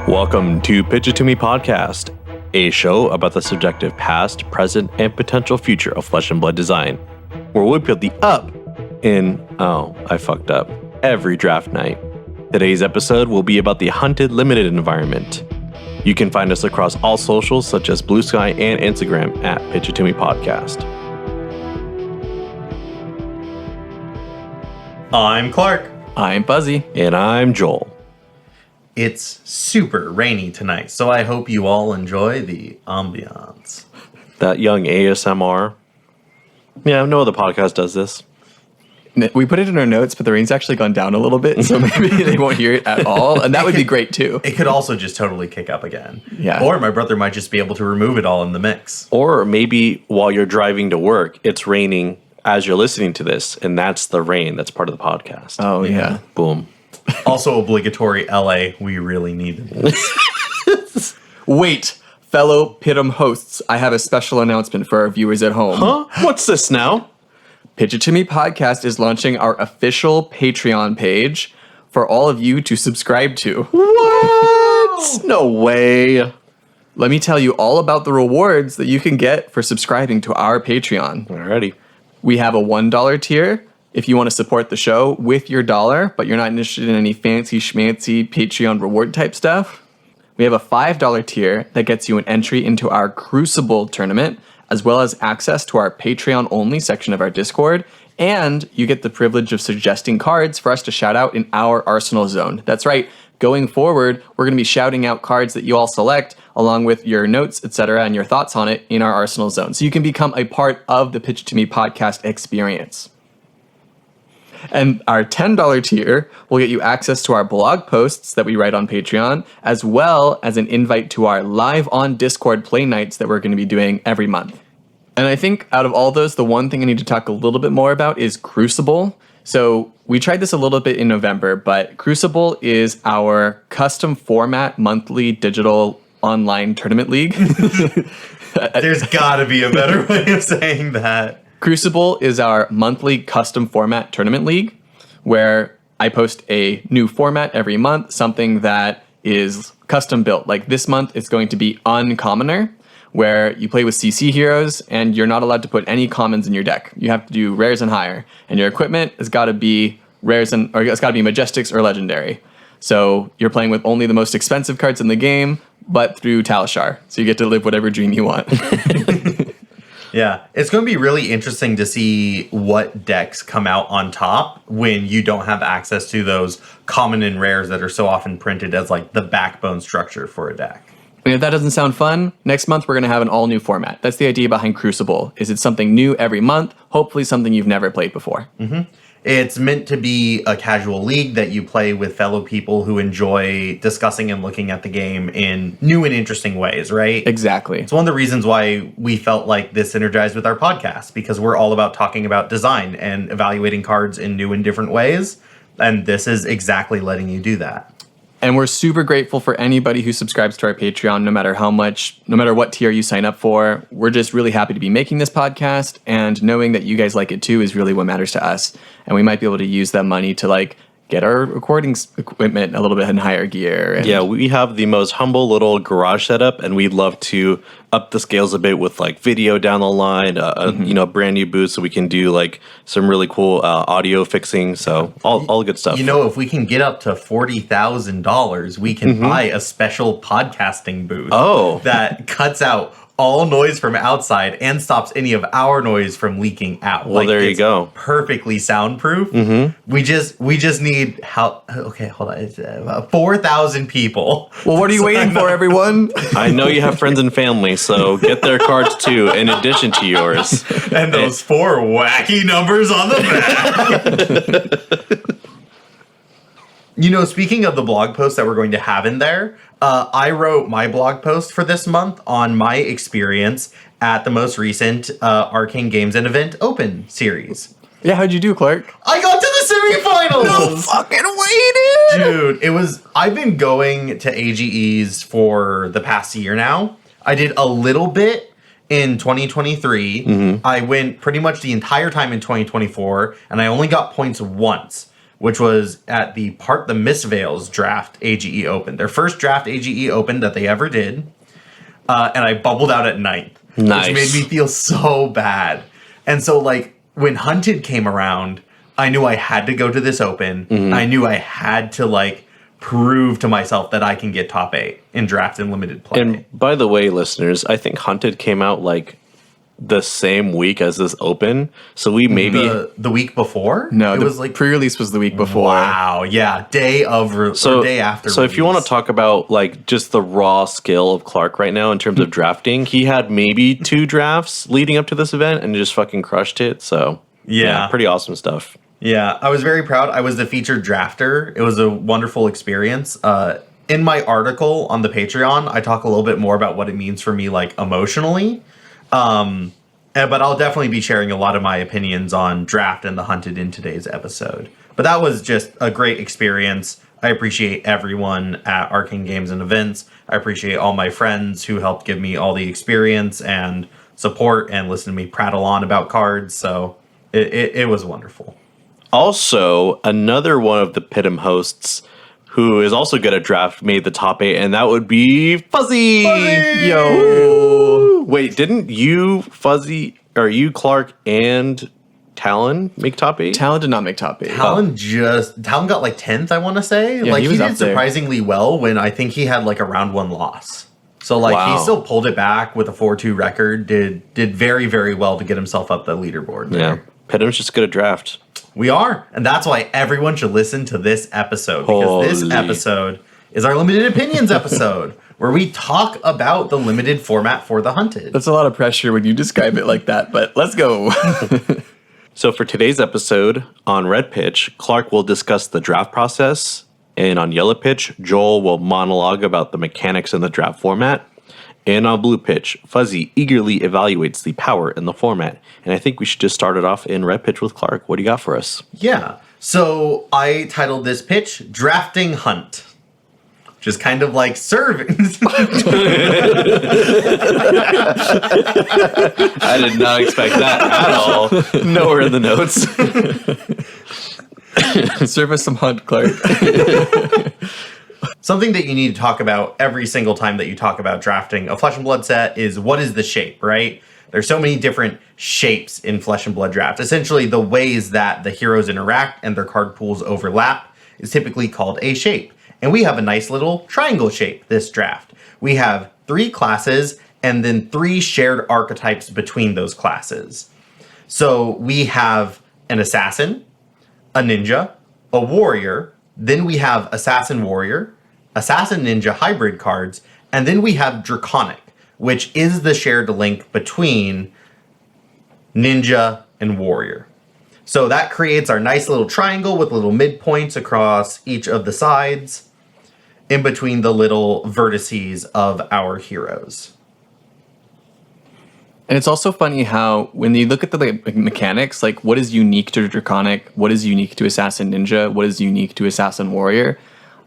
Welcome to Pitch It To Me Podcast, a show about the subjective past, present, and potential future of flesh and blood design, where we put the up in, every draft night. Today's episode will be about the Hunted Limited environment. You can find us across all socials such as Bluesky and Instagram at Pitch It To Me Podcast. I'm Clark. I'm Buzzy. And I'm Joel. It's super rainy tonight, so I hope you all enjoy the ambiance. That young ASMR. Yeah, no other podcast does this. We put it in our notes, but the rain's actually gone down a little bit, so maybe they won't hear it at all, and that would be great too. It could also just totally kick up again. Yeah. Or my brother might just be able to remove it all in the mix. Or maybe while you're driving to work, it's raining as you're listening to this, and that's the rain that's part of the podcast. Oh, yeah. Boom. Also obligatory LA, we really needed this. Wait, fellow PITM hosts, I have a special announcement for our viewers at home. Huh? What's this now? Pitch It To Me Podcast is launching our official Patreon page for all of you to subscribe to. What? No way. Let me tell you all about the rewards that you can get for subscribing to our Patreon. Alrighty. We have a $1 tier if you want to support the show with your dollar, but you're not interested in any fancy schmancy Patreon reward type stuff. We have a $5 tier that gets you an entry into our Crucible tournament, as well as access to our Patreon only section of our Discord, and you get the privilege of suggesting cards for us to shout out in our Arsenal zone. That's right. Going forward, we're going to be shouting out cards that you all select along with your notes, etc., and your thoughts on it in our Arsenal zone. So you can become a part of the Pitch It To Me podcast experience. And our $10 tier will get you access to our blog posts that we write on Patreon, as well as an invite to our live on Discord play nights that we're going to be doing every month. And I think out of all those, the one thing I need to talk a little bit more about is Crucible. So we tried this a little bit in November, but Crucible is our custom format monthly digital online tournament league. There's gotta be a better way of saying that. Crucible is our monthly custom format tournament league where I post a new format every month, something that is custom built. Like this month, it's going to be Uncommoner, where you play with CC heroes and you're not allowed to put any commons in your deck. You have to do rares and higher, and your equipment has got to be it's got to be Majestics or Legendary. So you're playing with only the most expensive cards in the game, but through Talishar. So you get to live whatever dream you want. Yeah, it's going to be really interesting to see what decks come out on top when you don't have access to those common and rares that are so often printed as like the backbone structure for a deck. And if that doesn't sound fun, next month we're going to have an all new format. That's the idea behind Crucible, is it's something new every month, hopefully something you've never played before. Mm-hmm. It's meant to be a casual league that you play with fellow people who enjoy discussing and looking at the game in new and interesting ways, right? Exactly. It's one of the reasons why we felt like this synergized with our podcast, because we're all about talking about design and evaluating cards in new and different ways. And this is exactly letting you do that. And we're super grateful for anybody who subscribes to our Patreon, no matter what tier you sign up for. We're just really happy to be making this podcast, and knowing that you guys like it too is really what matters to us. And we might be able to use that money to get our recording equipment a little bit in higher gear. And yeah, we have the most humble little garage setup, and we'd love to up the scales a bit with video down the line, a brand new booth, so we can do some really cool audio fixing. So all good stuff. If we can get up to $40,000, we can buy a special podcasting booth. Oh, that cuts out all noise from outside and stops any of our noise from leaking out. Well, there you go. Perfectly soundproof. Mm-hmm. We just need okay, hold on. It's 4,000 people. Well, what are you waiting for, everyone? I know you have friends and family, so get their cards too, in addition to yours. And those 4 wacky numbers on the back. Speaking of the blog post that we're going to have in there, I wrote my blog post for this month on my experience at the most recent Arcane Games and Event Open series. Yeah, how'd you do, Clark? I got to the semifinals! No fucking way, dude! I've been going to AGEs for the past year now. I did a little bit in 2023. Mm-hmm. I went pretty much the entire time in 2024, and I only got points once. which was at the Miss Vale's draft AGE Open, their first draft AGE Open that they ever did. And I bubbled out at ninth, Nice. which made me feel so bad. And so, like, when Hunted came around, I knew I had to go to this Open. I knew I had to, like, prove to myself that I can get top 8 in draft and limited play. And by the way, listeners, I think Hunted came out like the same week as this Open. So we maybe the week before? No, it the was like pre-release was the week before. Wow, yeah, day after. So if you want to talk about like just the raw skill of Clark right now in terms of drafting, he had maybe 2 drafts leading up to this event and just fucking crushed it. So yeah, pretty awesome stuff. Yeah, I was very proud. I was the featured drafter. It was a wonderful experience. In my article on the Patreon, I talk a little bit more about what it means for me, like, emotionally. But I'll definitely be sharing a lot of my opinions on draft and the Hunted in today's episode. But that was just a great experience. I appreciate everyone at Arcane Games and Events. I appreciate all my friends who helped give me all the experience and support and listen to me prattle on about cards. So it was wonderful. Also, another one of the PITM hosts who is also good at draft made the top 8, and that would be Fuzzy! Yo! Wait, didn't you, Fuzzy, or you, Clark, and Talon make top 8? Talon did not make top 8. Talon got like 10th, I want to say. Yeah, like he he was did surprisingly well when I think he had like a round 1 loss. So like he still pulled it back with a 4-2 record, did very, very well to get himself up the leaderboard there. Yeah. PITM's just good at draft. We are, and that's why everyone should listen to this episode, because this episode is our limited opinions episode, where we talk about the limited format for the Hunted. That's a lot of pressure when you describe it like that, but let's go. So for today's episode, on Red Pitch, Clark will discuss the draft process, and on Yellow Pitch, Joel will monologue about the mechanics in the draft format. And on Blue Pitch, Fuzzy eagerly evaluates the power in the format. And I think we should just start it off in Red Pitch with Clark. What do you got for us? Yeah. So I titled this pitch Drafting Hunt, which is kind of like serving. I did not expect that at all. Nowhere in the notes. Serve us some Hunt, Clark. Something that you need to talk about every single time that you talk about drafting a Flesh and Blood set is what is the shape, right? There's so many different shapes in Flesh and Blood draft. Essentially, the ways that the heroes interact and their card pools overlap is typically called a shape. And we have a nice little triangle shape this draft. We have 3 classes and then 3 shared archetypes between those classes. So we have an assassin, a ninja, a warrior, then we have assassin warrior, assassin ninja hybrid cards, and then we have draconic, which is the shared link between ninja and warrior. So that creates our nice little triangle with little midpoints across each of the sides in between the little vertices of our heroes. And it's also funny how when you look at the mechanics, like what is unique to Draconic, what is unique to Assassin Ninja, what is unique to Assassin Warrior,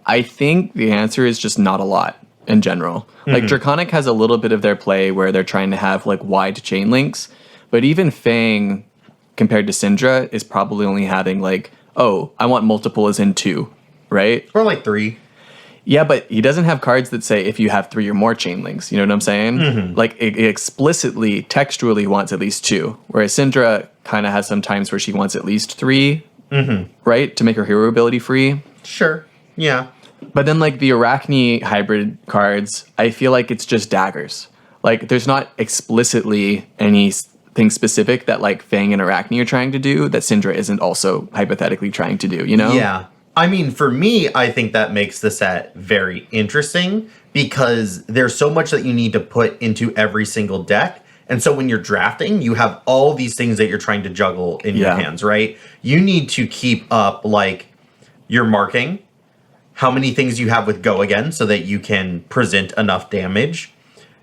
I think the answer is just not a lot in general. Like Draconic has a little bit of their play where they're trying to have like wide chain links, but even Fang compared to Syndra is probably only having like, oh, I want multiple as in 2, right? Or like 3. Yeah, but he doesn't have cards that say if you have 3 or more chain links. You know what I'm saying? Like, it explicitly, textually wants at least 2. Whereas Syndra kind of has some times where she wants at least 3, right? To make her hero ability free. Sure. Yeah. But then, like, the Arachne hybrid cards, I feel like it's just daggers. Like, there's not explicitly anything specific that, like, Fang and Arachne are trying to do that Syndra isn't also hypothetically trying to do, you know? Yeah. I mean, for me, I think that makes the set very interesting because there's so much that you need to put into every single deck. And so when you're drafting, you have all these things that you're trying to juggle in your hands, right? You need to keep up, like, your marking, how many things you have with go again so that you can present enough damage.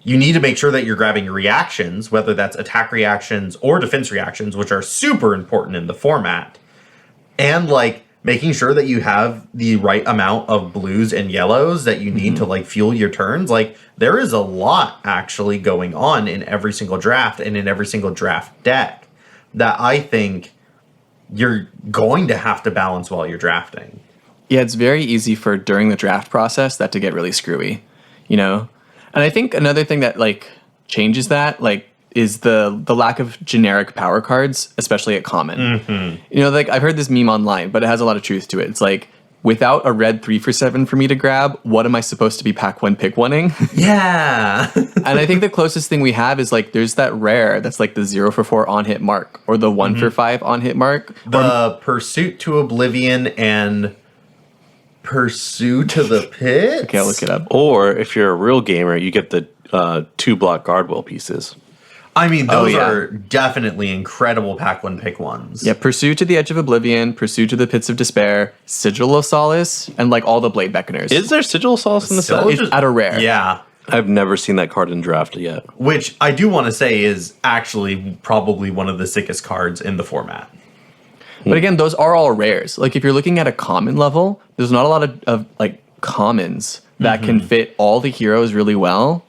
You need to make sure that you're grabbing your reactions, whether that's attack reactions or defense reactions, which are super important in the format. And, like, making sure that you have the right amount of blues and yellows that you need to like fuel your turns. Like there is a lot actually going on in every single draft and in every single draft deck that I think you're going to have to balance while you're drafting. Yeah, it's very easy for during the draft process that to get really screwy, you know? And I think another thing that like changes that like is the lack of generic power cards, especially at common. You know, like I've heard this meme online, but it has a lot of truth to it. It's like, without a red 3-for-7 for me to grab, what am I supposed to be pack one pick one-ing? Yeah. And I think the closest thing we have is like there's that rare that's like the 0-for-4 on hit mark or the 1-for-5 on hit mark. The Pursuit to Oblivion and Pursue to the Pit. Okay, I'll look it up. Or if you're a real gamer, you get the 2-block Guardwell pieces. I mean, those are definitely incredible pack one pick ones. Yeah, Pursue to the Edge of Oblivion, Pursue to the Pits of Despair, Sigil of Solace, and like all the Blade Beckoners. Is there Sigil of Solace in the set? It's at a rare. Yeah. I've never seen that card in draft yet. Which I do want to say is actually probably one of the sickest cards in the format. But again, those are all rares. Like if you're looking at a common level, there's not a lot of like commons that can fit all the heroes really well.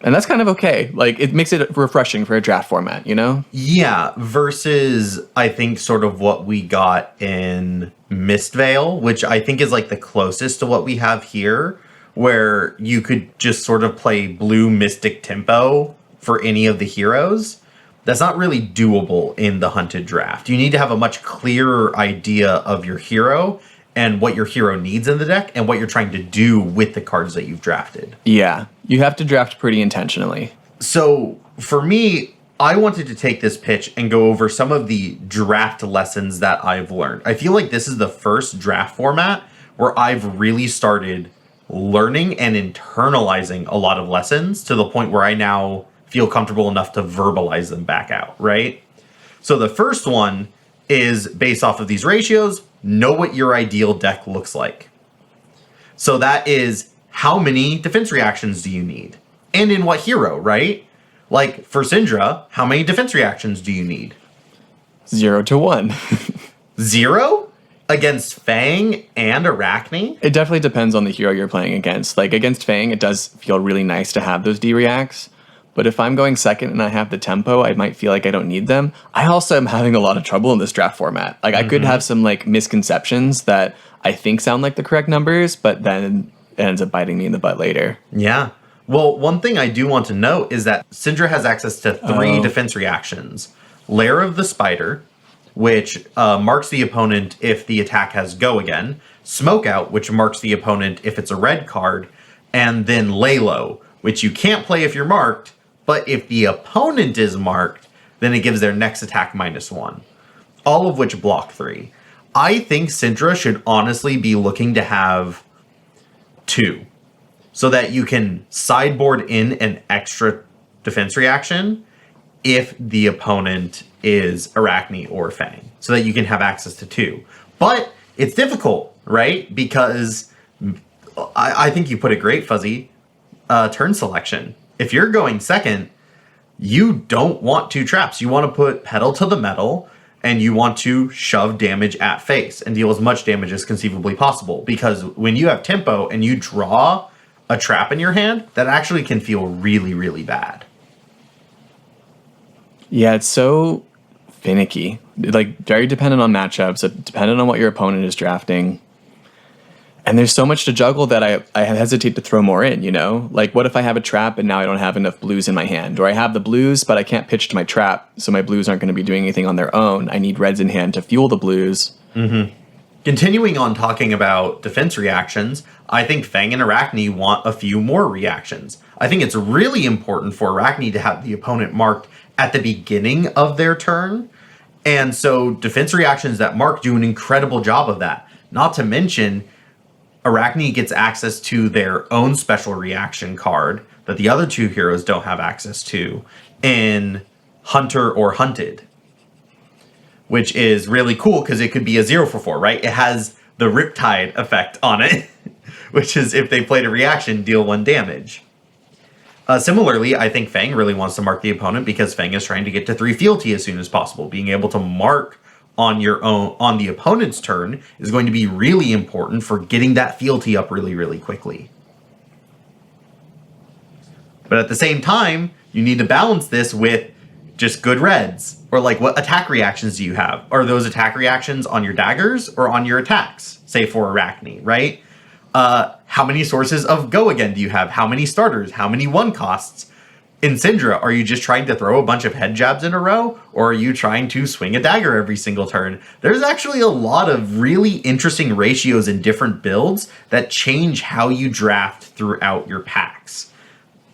And that's kind of okay. Like, it makes it refreshing for a draft format, you know? Yeah, versus, I think, sort of what we got in Mistveil, which I think is, like, the closest to what we have here, where you could just sort of play blue Mystic Tempo for any of the heroes. That's not really doable in the Hunted draft. You need to have a much clearer idea of your hero and what your hero needs in the deck and what you're trying to do with the cards that you've drafted. Yeah, you have to draft pretty intentionally. So for me, I wanted to take this pitch and go over some of the draft lessons that I've learned. I feel like this is the first draft format where I've really started learning and internalizing a lot of lessons to the point where I now feel comfortable enough to verbalize them back out, right? So the first one is based off of these ratios. Know what your ideal deck looks like. So that is how many defense reactions do you need? And in what hero, right? Like for Syndra, how many defense reactions do you need? 0 to 1. 0? Against Fang and Arachne? It definitely depends on the hero you're playing against. Like against Fang, it does feel really nice to have those D-reacts. But if I'm going second and I have the tempo, I might feel like I don't need them. I also am having a lot of trouble in this draft format. Like I could have some like misconceptions that I think sound like the correct numbers, but then it ends up biting me in the butt later. Yeah. Well, one thing I do want to note is that Syndra has access to 3 defense reactions. Lair of the Spider, which marks the opponent if the attack has go again. Smoke Out, which marks the opponent if it's a red card. And then Lay Low, which you can't play if you're marked, but if the opponent is marked, then it gives their next attack -1. All of which block 3. I think Syndra should honestly be looking to have 2. So that you can sideboard in an extra defense reaction if the opponent is Arachne or Fang. So that you can have access to 2. But it's difficult, right? Because I think you put it great, Fuzzy. Turn selection. If you're going second, you don't want 2 traps. You want to put pedal to the metal, and you want to shove damage at face and deal as much damage as conceivably possible. Because when you have tempo and you draw a trap in your hand, that actually can feel really, really bad. Yeah, it's so finicky. Like very dependent on matchups, dependent on what your opponent is drafting. And there's so much to juggle that I hesitate to throw more in, you know? Like, what if I have a trap and now I don't have enough blues in my hand? Or I have the blues, but I can't pitch to my trap, so my blues aren't going to be doing anything on their own. I need reds in hand to fuel the blues. Continuing on talking about defense reactions, I think Fang and Arachne want a few more reactions. I think it's really important for Arachne to have the opponent marked at the beginning of their turn. And so defense reactions that mark do an incredible job of that. Not to mention, Arachne gets access to their own special reaction card that the other 2 heroes don't have access to in Hunter or Hunted, which is really cool because it could be a 0-for-4, right? It has the Riptide effect on it, which is if they played a reaction, deal 1 damage. Similarly, I think Fang really wants to mark the opponent because Fang is trying to get to 3 fealty as soon as possible. Being able to mark on your own on the opponent's turn is going to be really important for getting that fealty up really, really quickly. But at the same time, you need to balance this with just good reds? Or like what attack reactions do you have? Are those attack reactions on your daggers or on your attacks? Say for Arachne, right? How many sources of go again do you have? How many starters? How many one costs? In Syndra, are you just trying to throw a bunch of head jabs in a row? Or are you trying to swing a dagger every single turn? There's actually a lot of really interesting ratios in different builds that change how you draft throughout your packs.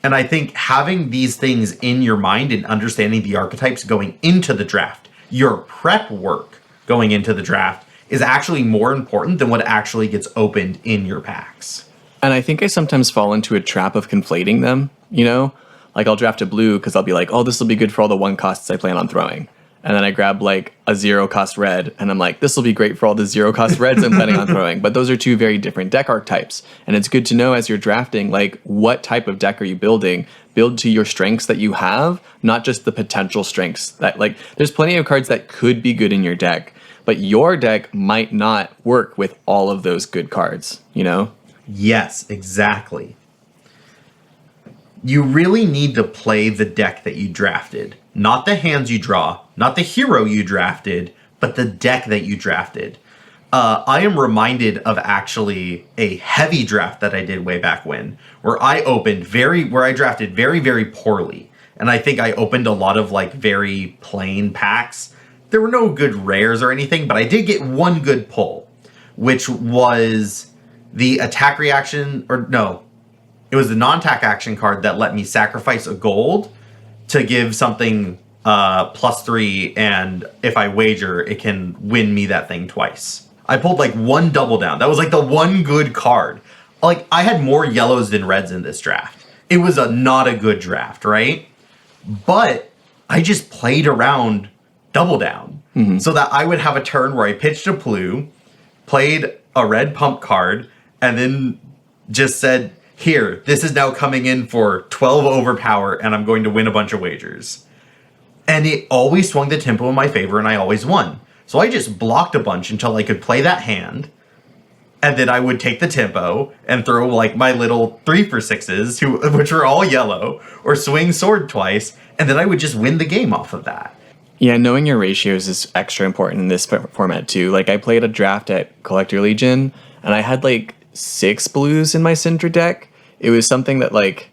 And I think having these things in your mind and understanding the archetypes going into the draft, your prep work going into the draft, is actually more important than what actually gets opened in your packs. And I think I sometimes fall into a trap of conflating them, you know? Like I'll draft a blue because I'll be like, oh, this will be good for all the one costs I plan on throwing. And then I grab like a 0-cost red and I'm like, this will be great for all the 0-cost reds I'm planning on throwing. But those are two very different deck archetypes. And it's good to know as you're drafting, like what type of deck are you building? Build to your strengths that you have, not just the potential strengths that like, there's plenty of cards that could be good in your deck, but your deck might not work with all of those good cards, you know? Yes, exactly. You really need to play the deck that you drafted. Not the hands you draw, not the hero you drafted, but the deck that you drafted. I am reminded of actually a heavy draft that I did way back when, where I drafted very, very poorly. And I think I opened a lot of like very plain packs. There were no good rares or anything, but I did get one good pull, which was the attack reaction, it was the non-attack action card that let me sacrifice a gold to give something +3, and if I wager, it can win me that thing twice. I pulled like one double down. That was like the one good card. Like I had more yellows than reds in this draft. It was not a good draft, right? But I just played around double down so that I would have a turn where I pitched a blue, played a red pump card, and then just said, here, this is now coming in for 12 overpower, and I'm going to win a bunch of wagers. And it always swung the tempo in my favor, and I always won. So I just blocked a bunch until I could play that hand, and then I would take the tempo and throw like my little 3-for-6s, which were all yellow, or swing sword twice, and then I would just win the game off of that. Yeah, knowing your ratios is extra important in this format too. Like I played a draft at Collector Legion, and I had like 6 blues in my Syndra deck. It was something that like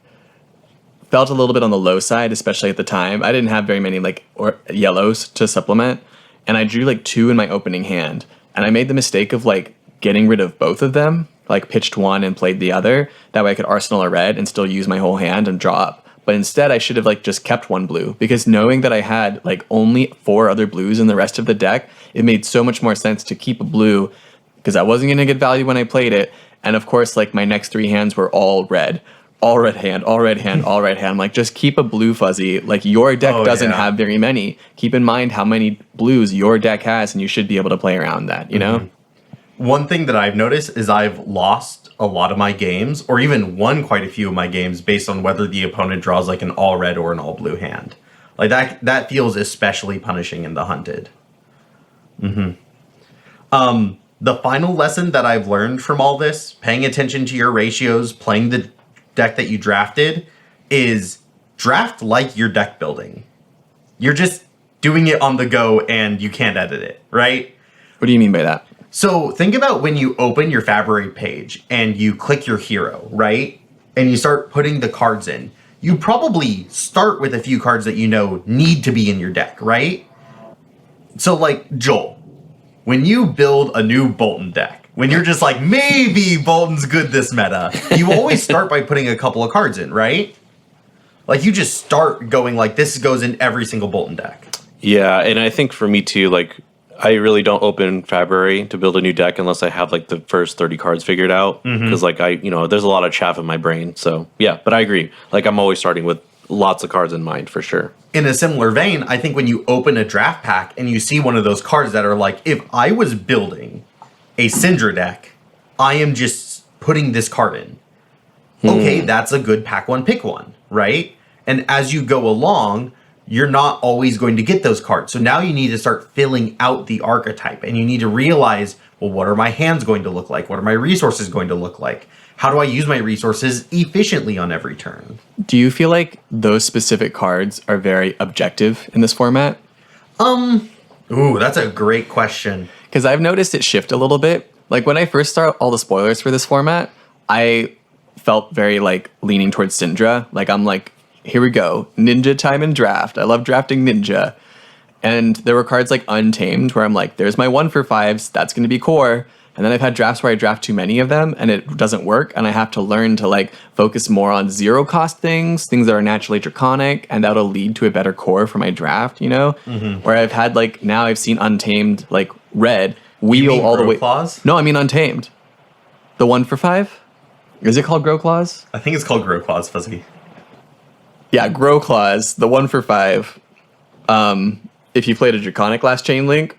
felt a little bit on the low side, especially at the time. I didn't have very many like yellows to supplement, and I drew like 2 in my opening hand, and I made the mistake of like getting rid of both of them, like pitched one and played the other. That way I could arsenal a red and still use my whole hand and draw up. But instead I should have like just kept one blue, because knowing that I had like only 4 other blues in the rest of the deck, it made so much more sense to keep a blue because I wasn't going to get value when I played it. And of course, like my next 3 hands were all red hand, all red hand, all red hand. I'm like, just keep a blue fuzzy. Like your deck doesn't have very many. Keep in mind how many blues your deck has, and you should be able to play around that, you know? One thing that I've noticed is I've lost a lot of my games, or even won quite a few of my games based on whether the opponent draws like an all red or an all blue hand. Like that feels especially punishing in the hunted. The final lesson that I've learned from all this, paying attention to your ratios, playing the deck that you drafted, is draft like you're deck building. You're just doing it on the go and you can't edit it, right? What do you mean by that? So think about when you open your Fabry page and you click your hero, right? And you start putting the cards in. You probably start with a few cards that you know need to be in your deck, right? So like Joel, when you build a new Bolton deck, when you're just like, maybe Bolton's good this meta, you always start by putting a couple of cards in, right? Like you just start going like, this goes in every single Bolton deck. Yeah, and I think for me too, like I really don't open February to build a new deck unless I have like the first 30 cards figured out. Because like there's a lot of chaff in my brain. So yeah, but I agree. Like I'm always starting with lots of cards in mind for sure. In a similar vein, I think when you open a draft pack and you see one of those cards that are like, if I was building a Syndra deck, I am just putting this card in. Okay, that's a good pack one, pick one, right? And as you go along, you're not always going to get those cards. So now you need to start filling out the archetype, and you need to realize, well, what are my hands going to look like? What are my resources going to look like? How do I use my resources efficiently on every turn? Do you feel like those specific cards are very objective in this format? Ooh, that's a great question. Because I've noticed it shift a little bit. Like when I first started all the spoilers for this format, I felt very like leaning towards Syndra. Like I'm like, here we go, ninja time and draft. I love drafting ninja. And there were cards like Untamed where I'm like, there's my 1-for-5s, that's going to be core. And then I've had drafts where I draft too many of them and it doesn't work. And I have to learn to like focus more on 0-cost things that are naturally draconic, and that'll lead to a better core for my draft, you know? Where I've had like, now I've seen Untamed, like red, wheel all the way. Claws? No, I mean Untamed. The 1-for-5? Is it called Grow Claws? I think it's called Grow Claws, Fuzzy. Yeah, Grow Claws, the 1-for-5. If you played a Draconic last Chain Link,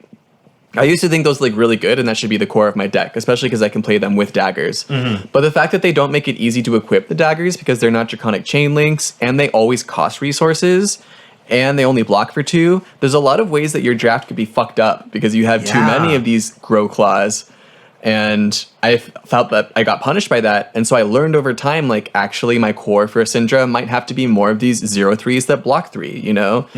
I used to think those like really good, and that should be the core of my deck, especially because I can play them with daggers. But the fact that they don't make it easy to equip the daggers because they're not Draconic Chain Links, and they always cost resources, and they only block for 2, there's a lot of ways that your draft could be fucked up because you have too many of these Grow Claws. And I felt that I got punished by that. And so I learned over time, like, actually my core for a Syndra might have to be more of these 0-3s that block 3, you know?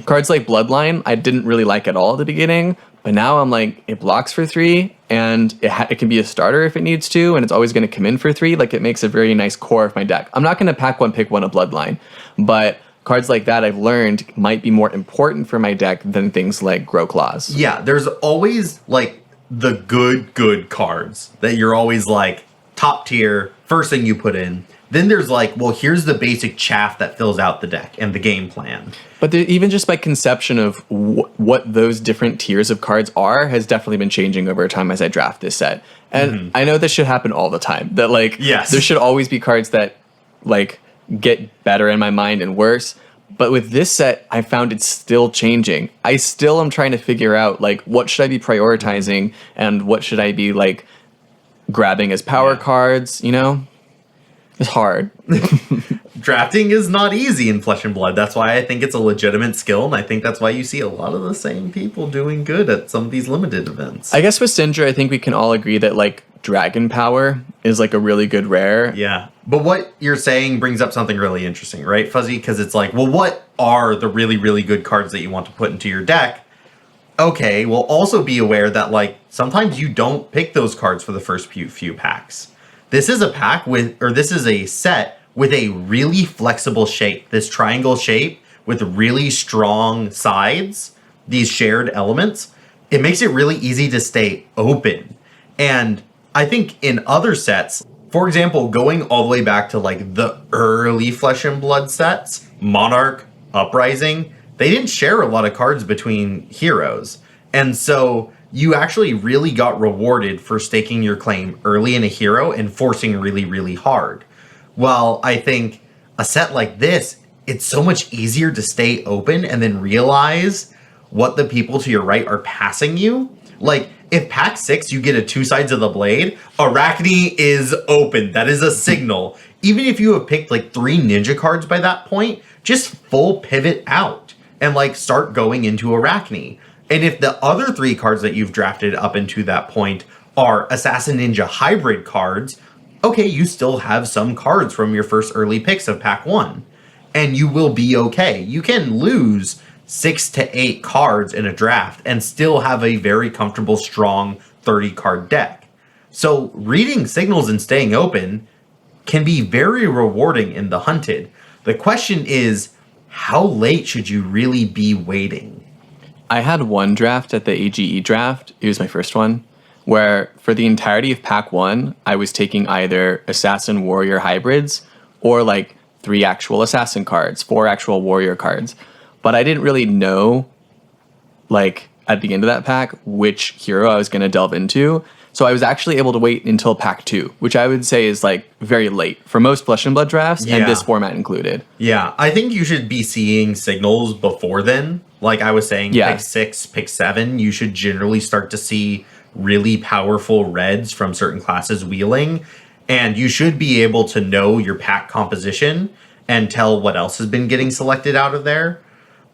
Cards like Bloodline, I didn't really like at all at the beginning. But now I'm like, it blocks for 3, and it can be a starter if it needs to, and it's always going to come in for 3. Like, it makes a very nice core of my deck. I'm not going to pack 1, pick 1 a Bloodline. But cards like that I've learned might be more important for my deck than things like Grow Claws. Yeah, there's always, like, the good cards that you're always like top tier, first thing you put in. Then there's like, well, here's the basic chaff that fills out the deck and the game plan. But even just by conception of what those different tiers of cards are has definitely been changing over time as I draft this set. And I know this should happen all the time. That like, there should always be cards that like get better in my mind and worse. But with this set, I found it's still changing. I still am trying to figure out, like, what should I be prioritizing and what should I be, like, grabbing as power cards, you know? It's hard. Drafting is not easy in Flesh and Blood. That's why I think it's a legitimate skill, and I think that's why you see a lot of the same people doing good at some of these limited events. I guess with Syndra, I think we can all agree that, like, Dragon Power is, like, a really good rare. Yeah. But what you're saying brings up something really interesting, right, Fuzzy? Because it's like, well, what are the really, really good cards that you want to put into your deck? Okay, well, also be aware that, like, sometimes you don't pick those cards for the first few packs. This is a pack with, or this is a set with a really flexible shape. This triangle shape with really strong sides, these shared elements, it makes it really easy to stay open. And I think in other sets, for example, going all the way back to like the early Flesh and Blood sets, Monarch, Uprising, they didn't share a lot of cards between heroes. And so you actually really got rewarded for staking your claim early in a hero and forcing really, really hard. Well, I think a set like this, it's so much easier to stay open and then realize what the people to your right are passing you. Like, if pack 6 you get a 2 sides of the blade, Arachne is open. That is a signal. Even if you have picked like 3 ninja cards by that point, just full pivot out and like start going into Arachne. And if the other 3 cards that you've drafted up into that point are Assassin Ninja hybrid cards, okay, you still have some cards from your first early picks of pack 1. And you will be okay. You can lose 6 to 8 cards in a draft and still have a very comfortable, strong 30 card deck. So reading signals and staying open can be very rewarding in the hunted. The question is, how late should you really be waiting? I had one draft at the AGE draft. It was my first one, where for the entirety of pack 1, I was taking either Assassin Warrior hybrids or like 3 actual Assassin cards, 4 actual Warrior cards. But I didn't really know, like, at the end of that pack, which hero I was going to delve into. So I was actually able to wait until pack 2, which I would say is, like, very late for most Flesh and Blood drafts, and this format included. Yeah, I think you should be seeing signals before then. Like I was saying, pick 6, pick 7, you should generally start to see really powerful reds from certain classes wheeling. And you should be able to know your pack composition and tell what else has been getting selected out of there.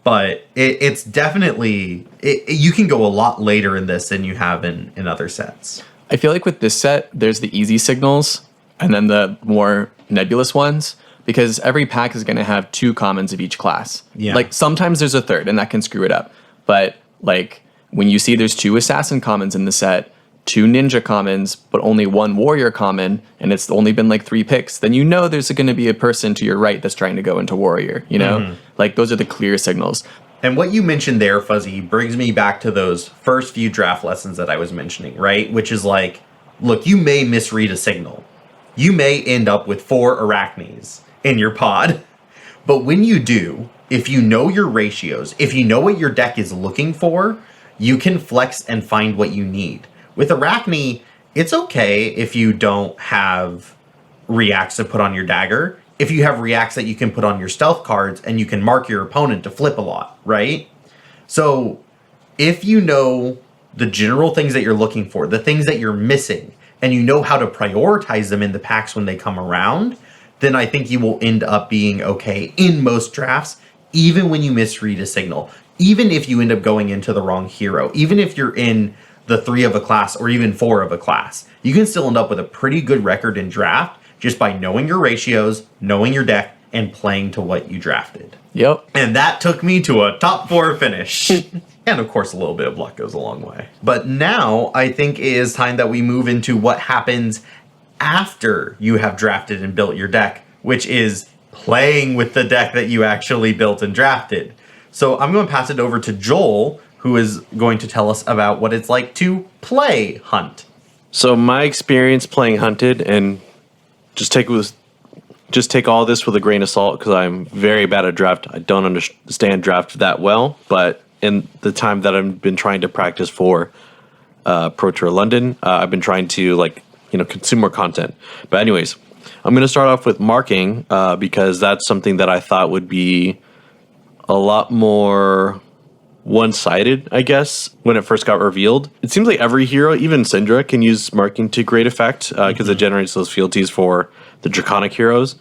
But it's definitely you can go a lot later in this than you have in other sets. I feel like with this set, there's the easy signals and then the more nebulous ones, because every pack is going to have 2 commons of each class. Yeah. Like sometimes there's a third, and that can screw it up. But like when you see there's 2 assassin commons in the set, 2 ninja commons, but only 1 warrior common, and it's only been like 3 picks, then you know there's going to be a person to your right that's trying to go into warrior, you know? Like those are the clear signals. And what you mentioned there, Fuzzy, brings me back to those first few draft lessons that I was mentioning, right? Which is like, look, you may misread a signal. You may end up with 4 arachnes in your pod. But when you do, if you know your ratios, if you know what your deck is looking for, you can flex and find what you need. With Arachne, it's okay if you don't have reacts to put on your dagger. If you have reacts that you can put on your stealth cards and you can mark your opponent to flip a lot, right? So if you know the general things that you're looking for, the things that you're missing, and you know how to prioritize them in the packs when they come around, then I think you will end up being okay in most drafts, even when you misread a signal. Even if you end up going into the wrong hero, even if you're in the 3 of a class or even 4 of a class, you can still end up with a pretty good record in draft just by knowing your ratios, knowing your deck, and playing to what you drafted. Yep. And that took me to a top 4 finish. And of course, a little bit of luck goes a long way. But now I think it is time that we move into what happens after you have drafted and built your deck, which is playing with the deck that you actually built and drafted. So I'm going to pass it over to Joel, who is going to tell us about what it's like to play Hunt. So my experience playing Hunted, and just take all this with a grain of salt because I'm very bad at draft. I don't understand draft that well, but in the time that I've been trying to practice for Pro Tour London, I've been trying to consume more content. But anyways, I'm going to start off with marking because that's something that I thought would be a lot more one-sided, I guess, when it first got revealed. It seems like every hero, even Syndra, can use marking to great effect because it generates those fealties for the Draconic heroes.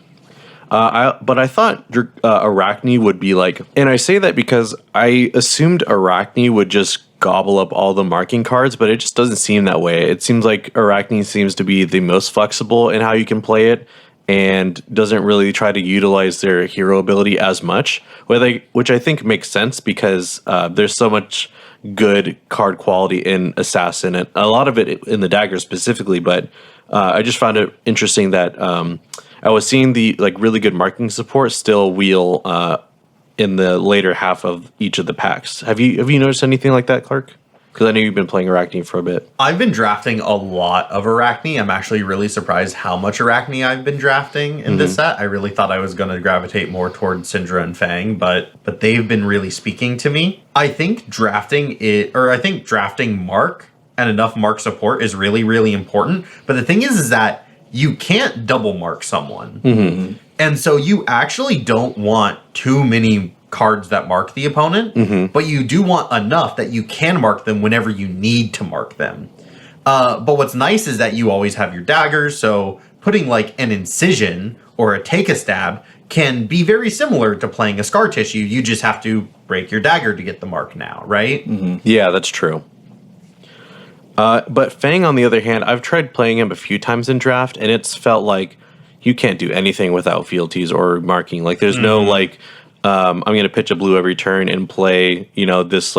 But I thought Arachne would be like, and I say that because I assumed Arachne would just gobble up all the marking cards, but it just doesn't seem that way. It seems like Arachne seems to be the most flexible in how you can play it, and doesn't really try to utilize their hero ability as much, which I think makes sense because there's so much good card quality in Assassin, and a lot of it in the dagger specifically, but I just found it interesting that I was seeing the really good marking support still wheel in the later half of each of the packs. Have you noticed anything like that, Clark? Because I know you've been playing Arachne for a bit. I've been drafting a lot of Arachne. I'm actually really surprised how much Arachne I've been drafting in this set. I really thought I was going to gravitate more towards Syndra and Fang, but they've been really speaking to me. I think drafting Mark and enough Mark support is really, really important. But the thing is that you can't double mark someone. And so you actually don't want too many cards that mark the opponent, but you do want enough that you can mark them whenever you need to mark them. But what's nice is that you always have your daggers, so putting like an incision or a take a stab can be very similar to playing a scar tissue. You just have to break your dagger to get the mark now, right? Yeah, that's true. But Fang, on the other hand, I've tried playing him a few times in draft, and it's felt like you can't do anything without fealties or marking. Like, there's no I'm going to pitch a blue every turn and play, this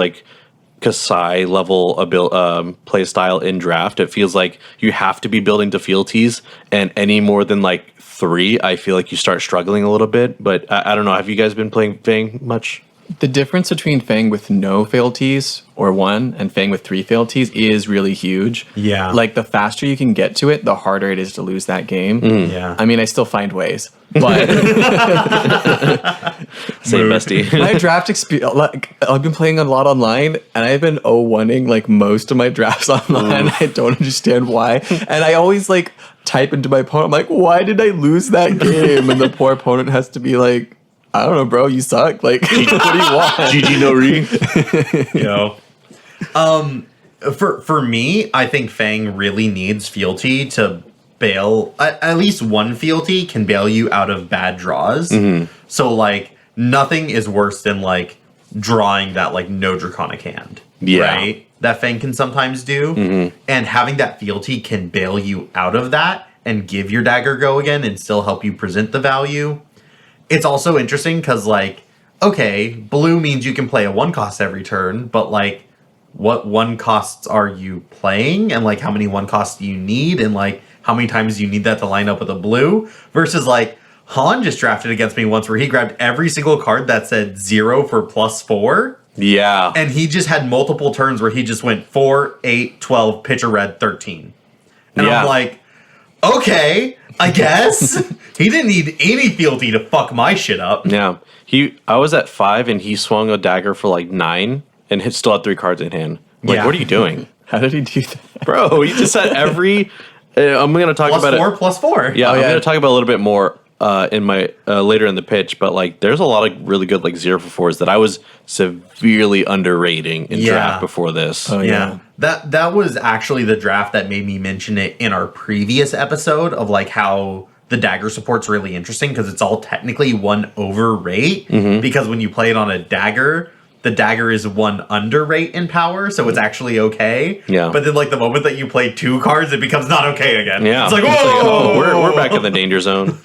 Kasai level play style in draft. It feels like you have to be building to fealties, and any more than 3, I feel like you start struggling a little bit. But I don't know. Have you guys been playing Fang much? The difference between Fang with no fealties or 1 and Fang with 3 fealties is really huge. Yeah. The faster you can get to it, the harder it is to lose that game. Yeah. I mean, I still find ways, but Same bestie. my draft experience, I've been playing a lot online, and I've been 0-1ing most of my drafts online. I don't understand why, and I always type into my opponent, I'm like, why did I lose that game? And the poor opponent has to be like, I don't know, bro, you suck. What do you want? GG no re. For me, I think Fang really needs fealty to bail. At least one fealty can bail you out of bad draws. So nothing is worse than drawing that like no draconic hand. Yeah. Right? That Fang can sometimes do. And having that fealty can bail you out of that and give your dagger go again and still help you present the value. It's also interesting because, like, okay, blue means you can play a 1 cost every turn, but like, what 1 costs are you playing? And like, how many 1 costs do you need? And like, how many times do you need that to line up with a blue? Versus like, Han just drafted against me once where he grabbed every single card that said 0 for +4. Yeah. And he just had multiple turns where he just went 4, 8, 12, pitch a red, 13. And I'm like, okay, I guess. He didn't need any fealty to fuck my shit up. Yeah. I was at 5 and he swung a dagger for like 9 and still had 3 cards in hand. Like, what are you doing? How did he do that? Bro, he just had every... I'm going to talk about it. +4. Yeah, I'm going to talk about a little bit more in my later in the pitch, but like there's a lot of really good like 0 for 4s that I was severely underrating in draft before this. Oh yeah. That was actually the draft that made me mention it in our previous episode of like how the dagger support's really interesting because it's all technically 1 over rate because when you play it on a dagger, the dagger is 1 under rate in power, so it's actually okay. Yeah. But then like the moment that you play 2 cards, it becomes not okay again. Yeah. It's like, whoa! We're back in the danger zone.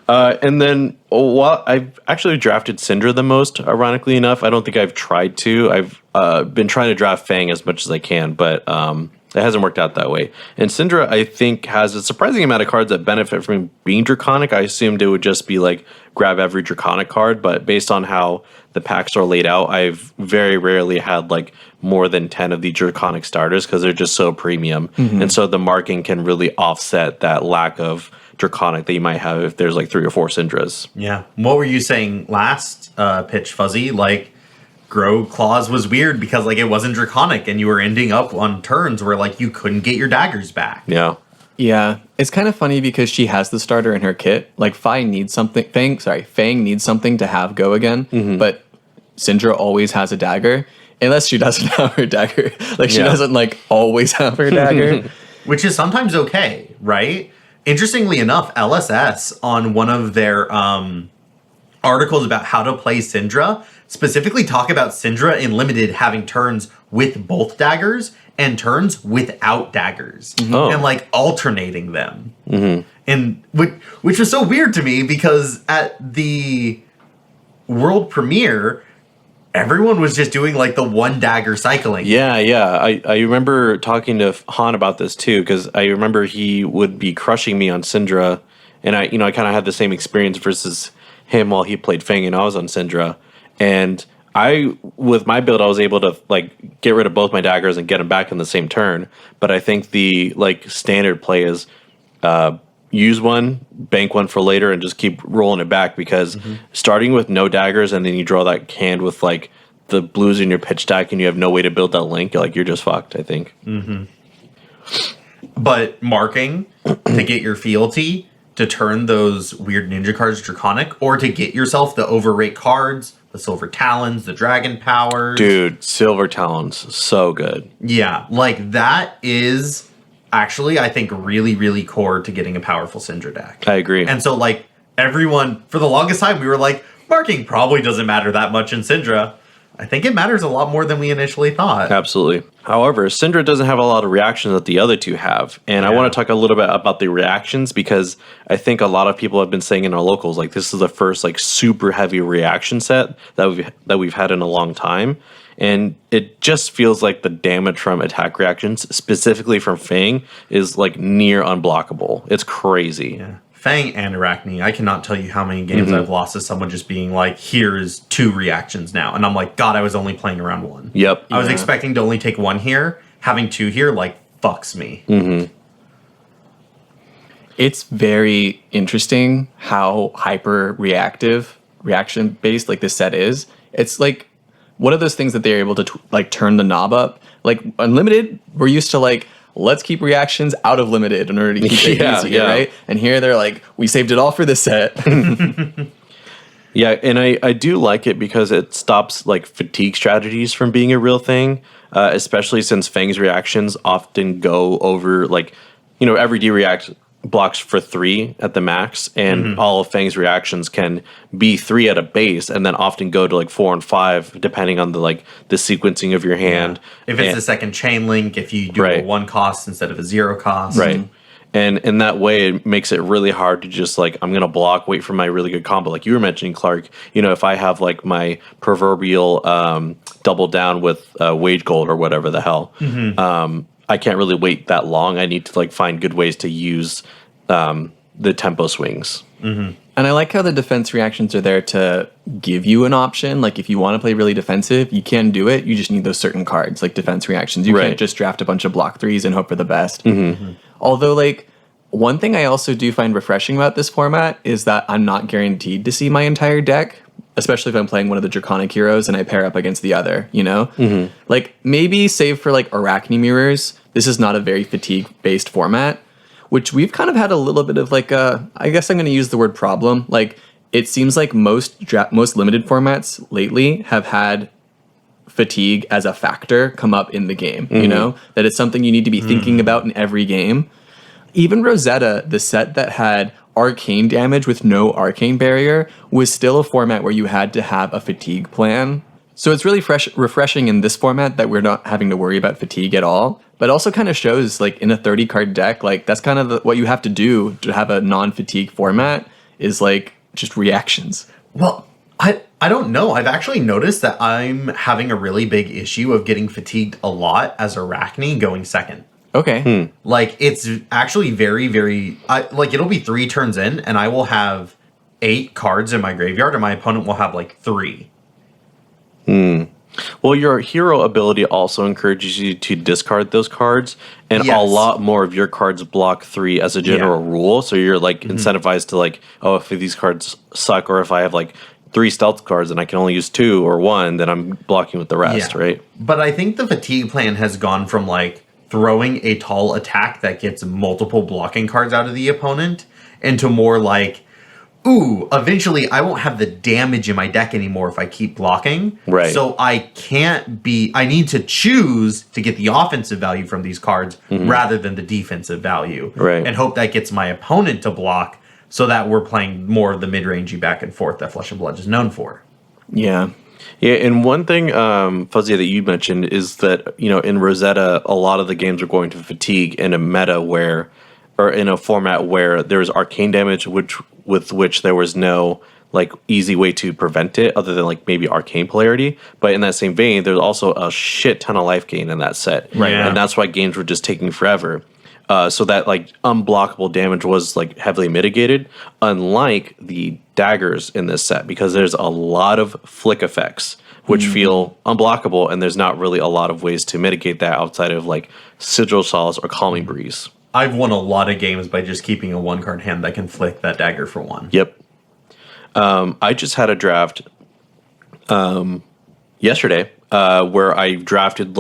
And then, I've actually drafted Syndra the most, ironically enough. I don't think I've tried to. I've been trying to draft Fang as much as I can, but it hasn't worked out that way. And Syndra, I think, has a surprising amount of cards that benefit from being Draconic. I assumed it would just be like, grab every Draconic card, but based on how the packs are laid out, I've very rarely had like more than 10 of the Draconic starters because they're just so premium. And so the marking can really offset that lack of Draconic that you might have if there's like 3 or 4 Syndras. Yeah. What were you saying last pitch, Fuzzy? Like, Grow Claws was weird because like it wasn't Draconic and you were ending up on turns where like you couldn't get your daggers back. Yeah. Yeah. It's kind of funny because she has the starter in her kit. Like Fang needs something needs something to have go again, but Syndra always has a dagger. Unless she doesn't have her dagger. Like she doesn't like always have her dagger. Which is sometimes okay, right? Interestingly enough, LSS on one of their articles about how to play Syndra specifically talk about Syndra in Limited having turns with both daggers and turns without daggers and like alternating them. And which was so weird to me because at the world premiere, everyone was just doing like the 1 dagger cycling. Yeah. I remember talking to Han about this too, because I remember he would be crushing me on Syndra, and I kind of had the same experience versus him while he played Fang and I was on Syndra. And with my build, I was able to like get rid of both my daggers and get them back in the same turn. But I think the like standard play is use 1, bank 1 for later, and just keep rolling it back because starting with no daggers and then you draw that hand with like the blues in your pitch stack and you have no way to build that link, you're just fucked, I think. But marking to get your fealty, to turn those weird ninja cards Draconic, or to get yourself the overrate cards, the Silver Talons, the Dragon Powers. Dude, Silver Talons, so good. Yeah, like that is actually, I think, really, really core to getting a powerful Syndra deck. I agree. And so, like, everyone, for the longest time, we were like, marking probably doesn't matter that much in Syndra. I think it matters a lot more than we initially thought. Absolutely. However, Syndra doesn't have a lot of reactions that the other two have. And I want to talk a little bit about the reactions because I think a lot of people have been saying in our locals, like, this is the first, like, super heavy reaction set that we've had in a long time. And it just feels like the damage from attack reactions, specifically from Fang, is, like, near unblockable. It's crazy. Yeah. Fang and Arachne, I cannot tell you how many games I've lost to someone just being like, here is 2 reactions now. And I'm like, God, I was only playing around 1. Yep. I was expecting to only take 1 here. Having 2 here, like, fucks me. It's very interesting how hyper reaction based like this set is. It's like one of those things that they're able to like turn the knob up. Like Unlimited, we're used to like, let's keep reactions out of Limited in order to keep it easier, right? And here they're like, we saved it all for this set. Yeah, and I do like it because it stops like fatigue strategies from being a real thing, especially since Fang's reactions often go over like, every D react blocks for 3 at the max, and all of Fang's reactions can be 3 at a base, and then often go to like 4 and 5 depending on the sequencing of your hand. If it's the second chain link, if you do a 1 cost instead of a 0 cost, right? And in that way, it makes it really hard to just I'm going to block, wait for my really good combo. Like you were mentioning, Clark, if I have my proverbial double down with wage gold or whatever the hell, I can't really wait that long. I need to find good ways to use the tempo swings. And I like how the defense reactions are there to give you an option. Like if you want to play really defensive, you can do it. You just need those certain cards, like defense reactions. You can't just draft a bunch of block 3s and hope for the best. Although one thing I also do find refreshing about this format is that I'm not guaranteed to see my entire deck, especially if I'm playing one of the Draconic heroes and I pair up against the other, maybe save for Arachne Mirrors, this is not a very fatigue-based format, which we've kind of had a little bit of I guess I'm going to use the word problem. It seems like most limited formats lately have had fatigue as a factor come up in the game, that it's something you need to be thinking about in every game. Even Rosetta, the set that had arcane damage with no arcane barrier, was still a format where you had to have a fatigue plan. So it's really refreshing in this format that we're not having to worry about fatigue at all, but also kind of shows in a 30 card deck, that's kind of what you have to do to have a non-fatigue format is just reactions. Well, I don't know. I've actually noticed that I'm having a really big issue of getting fatigued a lot as Arachne going second. Okay. It's actually very, very... it'll be 3 turns in, and I will have 8 cards in my graveyard, and my opponent will have, 3. Well, your hero ability also encourages you to discard those cards, and a lot more of your cards block 3 as a general rule, so you're, incentivized to, if these cards suck, or if I have, 3 stealth cards and I can only use 2 or 1, then I'm blocking with the rest, right? But I think the fatigue plan has gone from, throwing a tall attack that gets multiple blocking cards out of the opponent into more ooh, eventually I won't have the damage in my deck anymore if I keep blocking. Right. So I need to choose to get the offensive value from these cards rather than the defensive value. Right. And hope that gets my opponent to block so that we're playing more of the mid-rangey back and forth that Flesh and Blood is known for. Yeah. Yeah, and one thing, Fuzzy, that you mentioned is that, in Rosetta, a lot of the games are going to fatigue in a meta or in a format where there's arcane damage, with which there was no, easy way to prevent it other than, maybe arcane polarity. But in that same vein, there's also a shit ton of life gain in that set. Right. And that's why games were just taking forever. So that, unblockable damage was, heavily mitigated, unlike the daggers in this set, because there's a lot of flick effects, which feel unblockable, and there's not really a lot of ways to mitigate that outside of, Sigil Solace or Calming Breeze. I've won a lot of games by just keeping a 1-card hand that can flick that dagger for 1. Yep. I just had a draft yesterday where I drafted,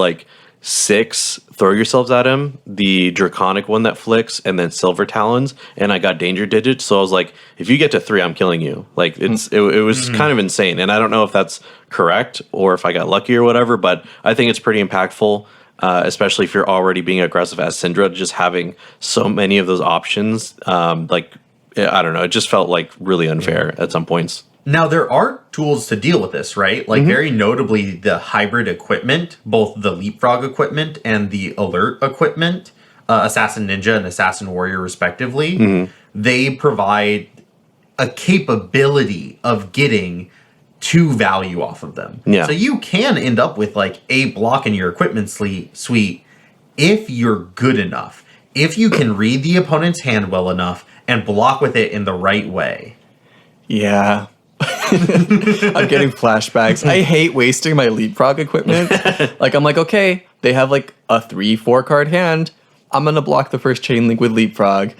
6 Throw Yourselves at Him, the Draconic one that flicks, and then Silver Talons, and I got Danger Digits, so I was like, if you get to 3, I'm killing you. It was kind of insane, and I don't know if that's correct, or if I got lucky or whatever, but I think it's pretty impactful, especially if you're already being aggressive as Syndra, just having so many of those options, I don't know, it just felt really unfair at some points. Now, there are tools to deal with this, right? Very notably, the hybrid equipment, both the Leapfrog equipment and the Alert equipment, Assassin Ninja and Assassin Warrior, respectively, they provide a capability of getting 2 value off of them. Yeah. So you can end up with, a block in your equipment suite if you're good enough. If you can read the opponent's hand well enough and block with it in the right way. Yeah. I'm getting flashbacks. I hate wasting my Leapfrog equipment. I'm okay, they have a 3-4 card hand. I'm going to block the first chain link with Leapfrog.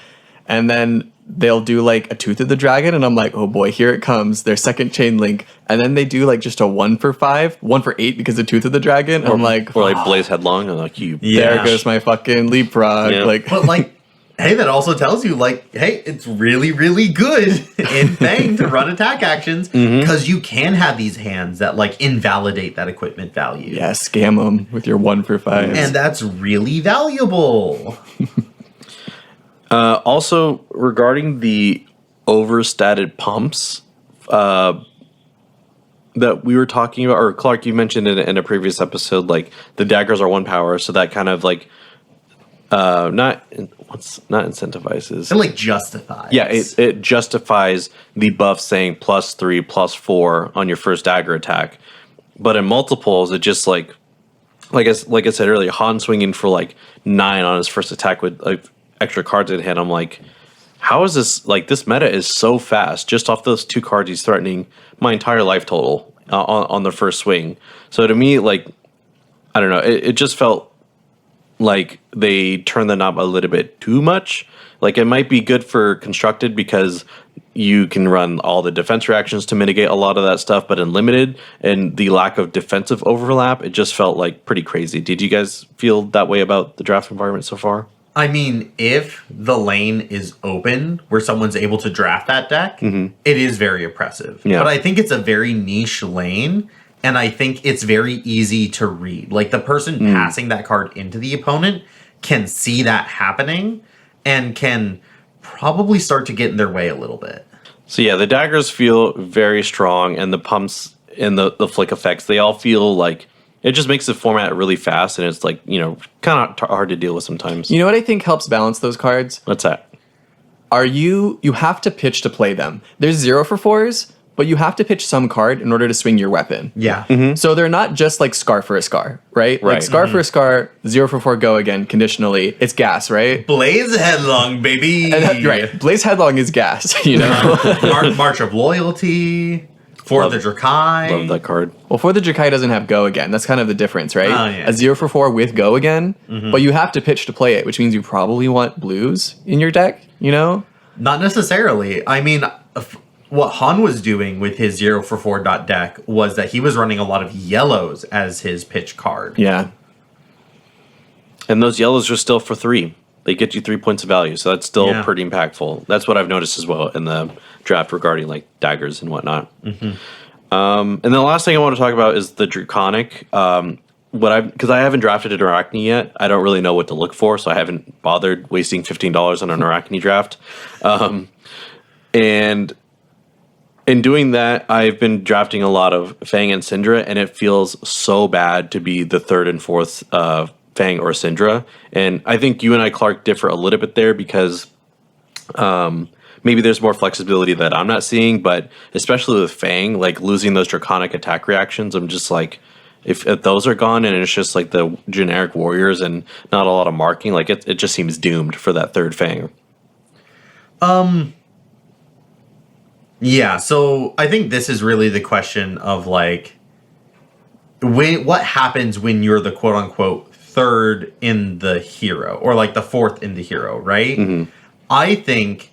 And then they'll do a Tooth of the Dragon. And I'm oh boy, here it comes. Their second chain link. And then they do just a 1 for 5, 1 for 8 because of Tooth of the Dragon. Or, I'm or Blaze Headlong. And there goes my fucking Leapfrog. Yeah. But hey, that also tells you, hey, it's really, really good in Fang to run attack actions because you can have these hands that, invalidate that equipment value. Yeah, scam them with your 1 for 5. And that's really valuable. Also, regarding the overstated pumps that we were talking about, or Clark, you mentioned in a previous episode, like the daggers are 1 power, so that kind of like not incentivizes. It like justifies. Yeah, it justifies the buff saying +3, +4 on your first dagger attack. But in multiples, it just like I said earlier, Han swinging for like 9 on his first attack with like extra cards in hand. I'm like, how is this? Like, this meta is so fast. Just off those 2 cards, he's threatening my entire life total on the first swing. So to me, like, I don't know. It just felt like they turned the knob a little bit too much. Like, it might be good for constructed because you can run all the defense reactions to mitigate a lot of that stuff, but in limited and the lack of defensive overlap, it just felt like pretty crazy. Did you guys feel that way about the draft environment so far? I mean, if the lane is open where someone's able to draft that deck, it is very oppressive. Yeah. But I think it's a very niche lane, and I think it's very easy to read. Like, the person passing that card into the opponent can see that happening and can probably start to get in their way a little bit. So yeah, the daggers feel very strong, and the pumps and the flick effects, they all feel like it just makes the format really fast, and it's like, you know, kind of hard to deal with sometimes. You know what I think helps balance those cards? What's that? You have to pitch to play them. There's 0 for 4s, but you have to pitch some card in order to swing your weapon. Yeah. So they're not just like Scar for a Scar, right? Right. Like Scar for a Scar, 0 for 4, go again, conditionally. It's gas, right? Blaze Headlong, baby. Right. Blaze Headlong is gas, you know? March of Loyalty. For the Drakai. Love that card. Well, for the Drakai doesn't have go again. That's kind of the difference, right? Oh, yeah. A 0 for 4 with go again, but you have to pitch to play it, which means you probably want blues in your deck, you know? Not necessarily. I mean, what Han was doing with his 0 for 4 deck was that he was running a lot of yellows as his pitch card. Yeah. And those yellows are still for 3. They get you 3 points of value, so that's still pretty impactful. That's what I've noticed as well in the draft regarding like daggers and whatnot. And the last thing I want to talk about is the Draconic. Because I haven't drafted an Arachne yet, I don't really know what to look for, so I haven't bothered wasting $15 on an Arachne draft. And in doing that, I've been drafting a lot of Fang and Syndra, and it feels so bad to be the 3rd and 4th Fang or Syndra. And I think you and I, Clark, differ a little bit there because maybe there's more flexibility that I'm not seeing, but especially with Fang, like losing those Draconic attack reactions, I'm just like, if those are gone and it's just like the generic warriors and not a lot of marking, like it just seems doomed for that 3rd Fang. Yeah, so I think this is really the question of like, what happens when you're the quote unquote 3rd in the hero or like the 4th in the hero, right? I think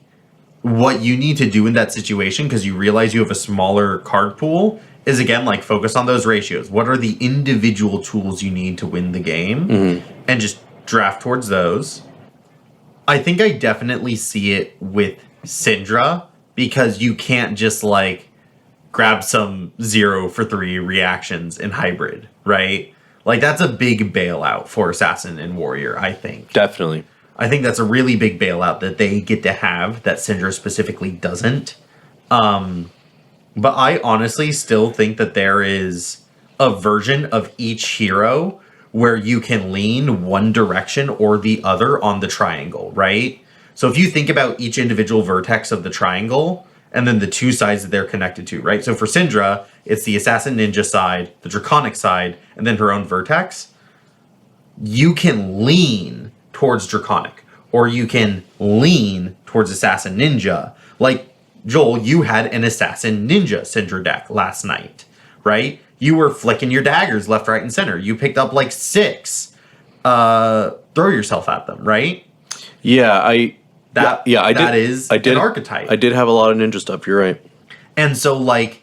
what you need to do in that situation, because you realize you have a smaller card pool, is again like focus on those ratios. What are the individual tools you need to win the game, and just draft towards those. I think I definitely see it with Syndra, because you can't just like grab some 0 for 3 reactions in hybrid, right? Like that's a big bailout for Assassin and Warrior, I think. Definitely. I think that's a really big bailout that they get to have that Syndra specifically doesn't. But I honestly still think that there is a version of each hero where you can lean one direction or the other on the triangle, right? So if you think about each individual vertex of the triangle and then the 2 sides that they're connected to, right? So for Syndra, it's the Assassin Ninja side, the Draconic side, and then her own vertex. You can lean towards Draconic, or you can lean towards Assassin Ninja. Like, Joel, you had an Assassin Ninja Syndra deck last night, right? You were flicking your daggers left, right, and center. You picked up like 6. Throw yourself at them, right? Yeah, I That did. is an archetype. I did have a lot of ninja stuff. You're right. And so, like,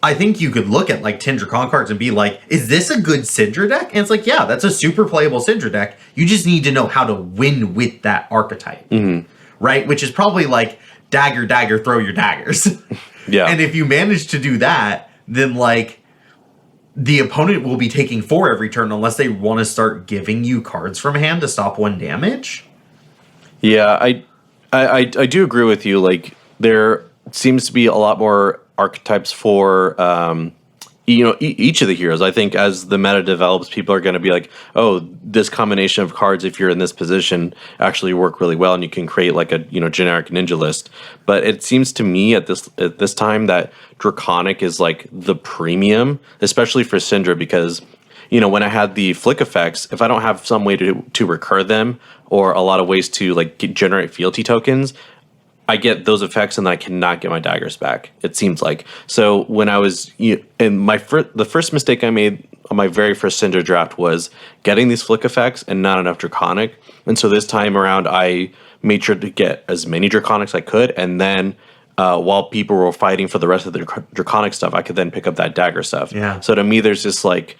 I think you could look at like 10 Dracon cards and be like, is this a good Syndra deck? And it's like, yeah, that's a super playable Syndra deck. You just need to know how to win with that archetype, right? Which is probably like dagger, dagger, throw your daggers. Yeah. And if you manage to do that, then like the opponent will be taking 4 every turn unless they want to start giving you cards from hand to stop 1 damage. Yeah, I do agree with you. Like, there seems to be a lot more archetypes for each of the heroes. I think as the meta develops, people are going to be like, oh, this combination of cards, if you're in this position, actually work really well, and you can create like a generic ninja list. But it seems to me at this time that Draconic is like the premium, especially for Syndra, because when I had the flick effects, if I don't have some way to recur them or a lot of ways to like generate fealty tokens, I get those effects and then I cannot get my daggers back, it seems like. So when I was in the first mistake I made on my very first Syndra draft was getting these flick effects and not enough Draconic. And so this time around, I made sure to get as many Draconics I could. And then while people were fighting for the rest of the Draconic stuff, I could then pick up that dagger stuff. Yeah. So to me, there's this like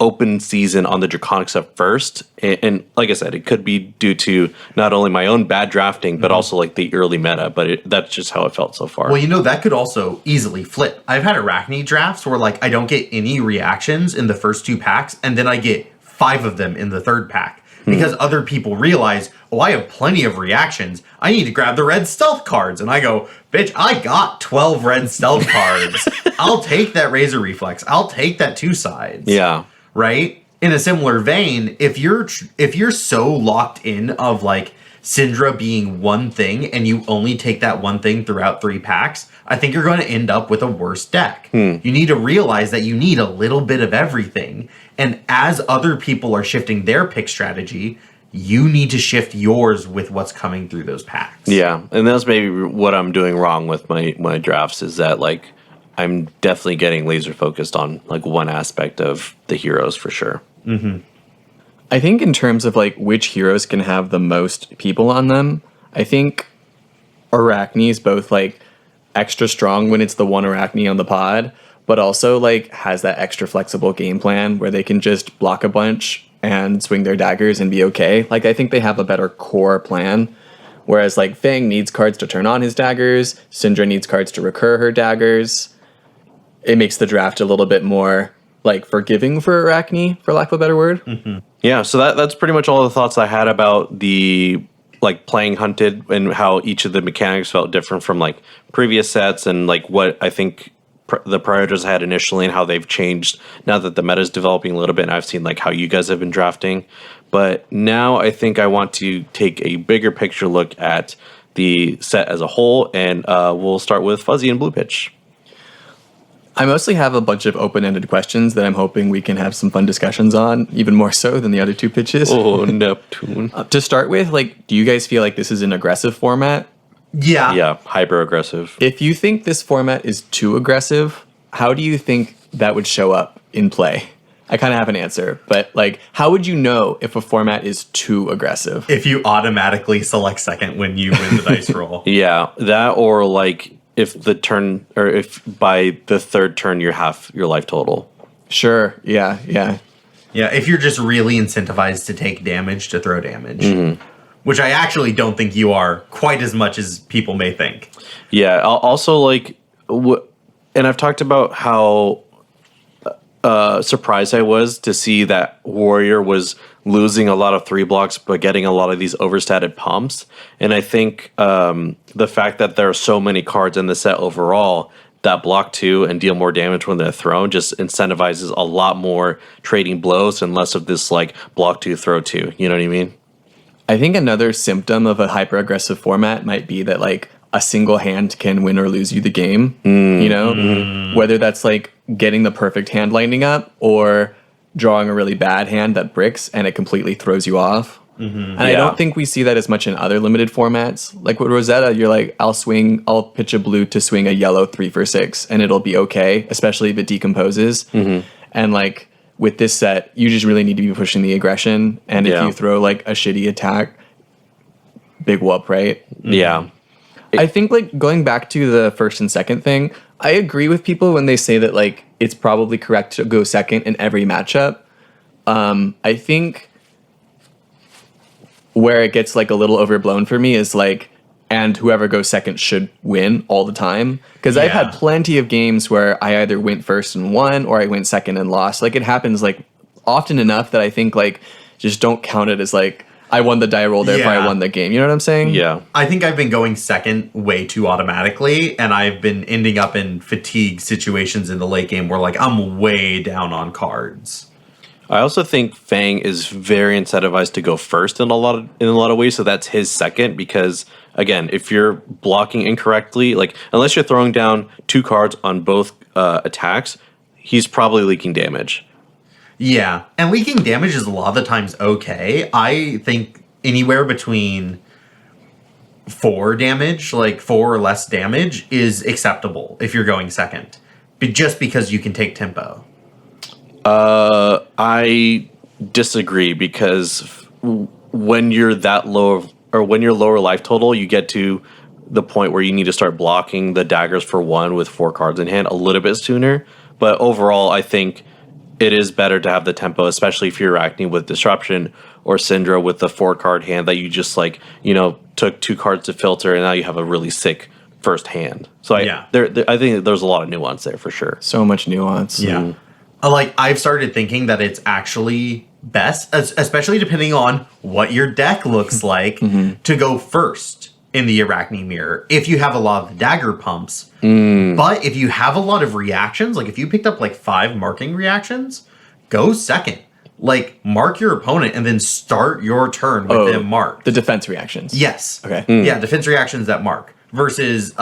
open season on the Draconic stuff first, and like I said, it could be due to not only my own bad drafting but also like the early meta, but that's just how it felt so far. Well, that could also easily flip. I've had Arachne drafts where like I don't get any reactions in the first 2 packs, and then I get 5 of them in the 3rd pack because other people realize, oh, I have plenty of reactions, I need to grab the red stealth cards, and I go, bitch, I got 12 red stealth cards. I'll take that Razor Reflex, I'll take that 2 sides. Yeah. Right? In a similar vein, if you're so locked in of like Syndra being one thing and you only take that one thing throughout 3 packs, I think you're going to end up with a worse deck. You need to realize that you need a little bit of everything. And as other people are shifting their pick strategy, you need to shift yours with what's coming through those packs. Yeah. And that's maybe what I'm doing wrong with my drafts, is that like I'm definitely getting laser focused on like one aspect of the heroes for sure. Mm-hmm. I think in terms of like which heroes can have the most people on them, I think Arachne is both like extra strong when it's the one Arachne on the pod, but also like has that extra flexible game plan where they can just block a bunch and swing their daggers and be okay. Like I think they have a better core plan. Whereas like Fang needs cards to turn on his daggers, Syndra needs cards to recur her daggers. It makes the draft a little bit more like forgiving for Arachne, for lack of a better word. Mm-hmm. Yeah, so that's pretty much all the thoughts I had about the like playing Hunted and how each of the mechanics felt different from like previous sets, and like what I think the priorities had initially and how they've changed now that the meta is developing a little bit, and I've seen like how you guys have been drafting. But now I think I want to take a bigger picture look at the set as a whole, and we'll start with Fuzzy and Blue Pitch. I mostly have a bunch of open-ended questions that I'm hoping we can have some fun discussions on, even more so than the other 2 pitches. Oh, Neptune. To start with, like, do you guys feel like this is an aggressive format? Yeah. Yeah, hyper-aggressive. If you think this format is too aggressive, how do you think that would show up in play? I kind of have an answer, but like, how would you know if a format is too aggressive? If you automatically select second when you win the dice roll. Yeah, that, or like if the turn, or if by the 3rd turn you're half your life total. Sure. Yeah. Yeah, if you're just really incentivized to take damage, to throw damage. Which I actually don't think you are quite as much as people may think. Yeah, also like, and I've talked about how surprised I was to see that Warrior was losing a lot of 3 blocks but getting a lot of these overstated pumps. And I think the fact that there are so many cards in the set overall that block 2 and deal more damage when they're thrown just incentivizes a lot more trading blows and less of this like block 2, throw 2. You know what I mean? I think another symptom of a hyper-aggressive format might be that like a single hand can win or lose you the game, whether that's like getting the perfect hand lining up or drawing a really bad hand that bricks and it completely throws you off. And I don't think we see that as much in other limited formats. Like with Rosetta, you're like, I'll pitch a blue to swing a yellow 3 for 6 and it'll be okay, especially if it decomposes. And like with this set, you just really need to be pushing the aggression. And if you throw like a shitty attack, big whoop, right? Yeah. I think like going back to the first and second thing, I agree with people when they say that like it's probably correct to go second in every matchup. I think where it gets like a little overblown for me is like, and whoever goes second should win all the time. Because I've had plenty of games where I either went first and won or I went second and lost. Like it happens like often enough that I think like just don't count it as like I won the die roll, therefore Yeah. I won the game. You know what I'm saying? Yeah. I think I've been going second way too automatically, and I've been ending up in fatigue situations in the late game where like I'm way down on cards. I also think Fang is very incentivized to go first in a lot of ways, so that's his second because again, if you're blocking incorrectly, like unless you're throwing down 2 cards on both attacks, he's probably leaking damage. Yeah, and leaking damage is a lot of the times okay. I think anywhere between 4 damage, like 4 or less damage, is acceptable if you're going second, just because you can take tempo. I disagree because when you're that low or when you're lower life total, you get to the point where you need to start blocking the daggers for 1 with 4 cards in hand a little bit sooner. But overall, I think it is better to have the tempo, especially if you're acting with Disruption or Syndra with the 4-card hand that you just took 2 cards to filter and now you have a really sick first hand. So I think there's a lot of nuance there for sure. So much nuance. Yeah. Like, I've started thinking that it's actually best, especially depending on what your deck looks like, to go first in the Arachne Mirror if you have a lot of the dagger pumps. But if you have a lot of reactions, like if you picked up like 5 marking reactions, go second. Like, mark your opponent and then start your turn with them marked. The defense reactions. Yes. Okay. Yeah, defense reactions that mark versus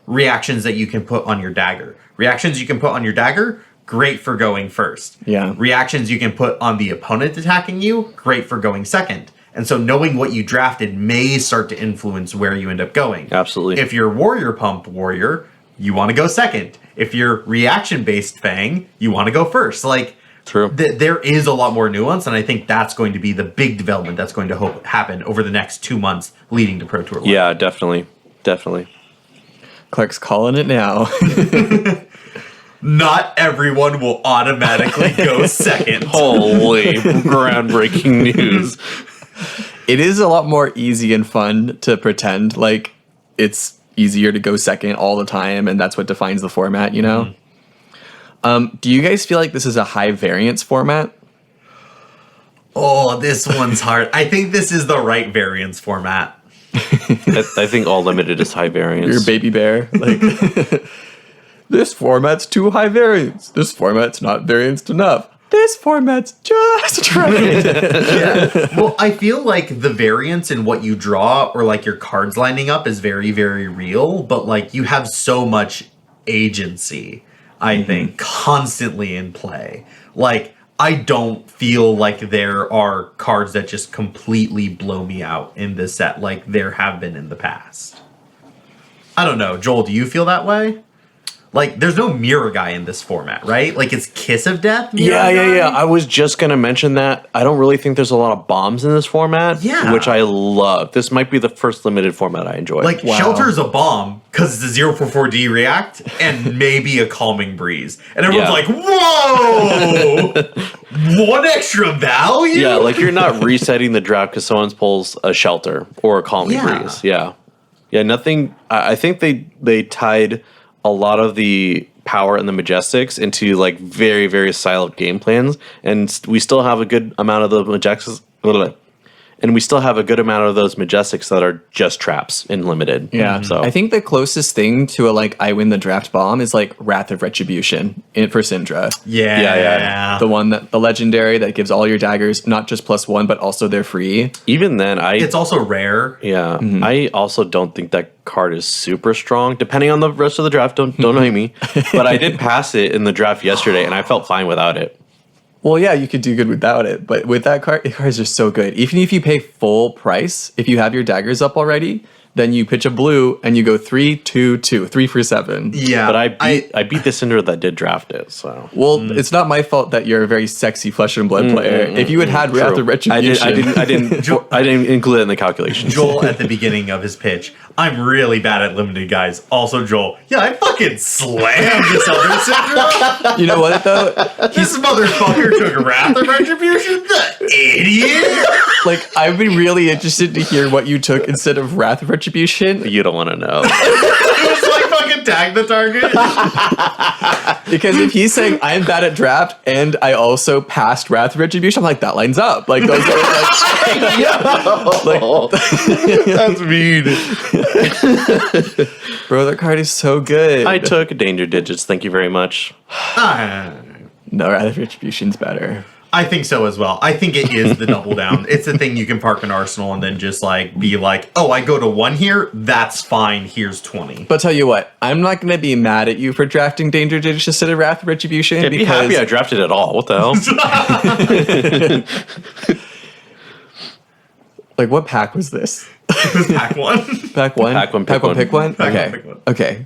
reactions that you can put on your dagger. Reactions you can put on your dagger, great for going first. Yeah. Reactions you can put on the opponent attacking you, great for going second. And so knowing what you drafted may start to influence where you end up going. Absolutely. If you're warrior pumped warrior, you want to go second. If you're reaction based Fang, you want to go first. Like, True. There is a lot more nuance, and I think that's going to be the big development that's going to happen over the next 2 months leading to Pro Tour 1. Yeah, definitely. Clark's calling it now. Not everyone will automatically go second. Holy groundbreaking news. It is a lot more easy and fun to pretend like it's easier to go second all the time, and that's what defines the format, you know? Do you guys feel like this is a high variance format? Oh, this one's hard. I think this is the right variance format. I think all limited is high variance. Your baby bear? Like, this format's too high variance. This format's not varianced enough. This format's just right. Yeah. Well, I feel like the variance in what you draw or like your cards lining up is very, very real, but like you have so much agency, I think, constantly in play. Like, I don't feel like there are cards that just completely blow me out in this set like there have been in the past. I don't know. Joel, do you feel that way? Like, there's no mirror guy in this format, right? Like, it's Kiss of Death mirror guy? Yeah. I was just going to mention that. I don't really think there's a lot of bombs in this format, Yeah. which I love. This might be the first limited format I enjoy. Like, Wow. Shelter's a bomb because it's a 0/4D react and maybe a Calming Breeze. And everyone's Yeah. like, whoa! One extra value? yeah, like you're not resetting the draft because someone pulls a Shelter or a Calming Yeah. Breeze. Yeah, nothing. I think they tied a lot of the power in the Majestics into like very, very silent game plans, and we still have a good amount of the Majestics. And we still have a good amount of those Majestics that are just traps in limited. Yeah. So I think the closest thing to a like I win the draft bomb is like Wrath of Retribution for Syndra. Yeah. The one that the legendary that gives all your daggers not just +1 but also they're free. even then, It's also rare. Yeah, I also don't think that card is super strong. Depending on the rest of the draft, don't hate me. But I did pass it in the draft yesterday, and I felt fine without it. Well, yeah, you could do good without it, but with that card, the cards are so good. Even if you pay full price, if you have your daggers up already, then you pitch a blue and you go 3/2/2, 3 for 7. Yeah. But I beat the Cinder that did draft it. So Well, it's not my fault that you're a very sexy Flesh and Blood player. If you had Wrath of Retribution, I didn't include it in the calculations. Joel at the beginning of his pitch, I'm really bad at limited guys. Also, Joel, yeah, I fucking slammed this other Syndra. you know what though? This motherfucker took Wrath of Retribution, the idiot. Like, I'd be really interested to hear what you took instead of Wrath of Retribution. You don't want to know. It was like fucking like tag the target. Because if he's saying I'm bad at draft and I also passed Wrath of Retribution, I'm like, that lines up. Like those are That's mean. bro, that card is so good. I took Danger Digits. Thank you very much. No, Wrath of Retribution's better. I think so as well. I think it is the double down. It's the thing you can park an arsenal and then just like be like, oh, I go to 1 here. That's fine. Here's 20. But tell you what, I'm not going to be mad at you for drafting Danger Digits instead of Wrath of Retribution. Yeah, be happy I drafted it all. What the hell? Like, what pack was this? It was pack 1. Pack 1? Pack one, Pack pick 1, pick 1? Pack Okay. one, pick one. Okay.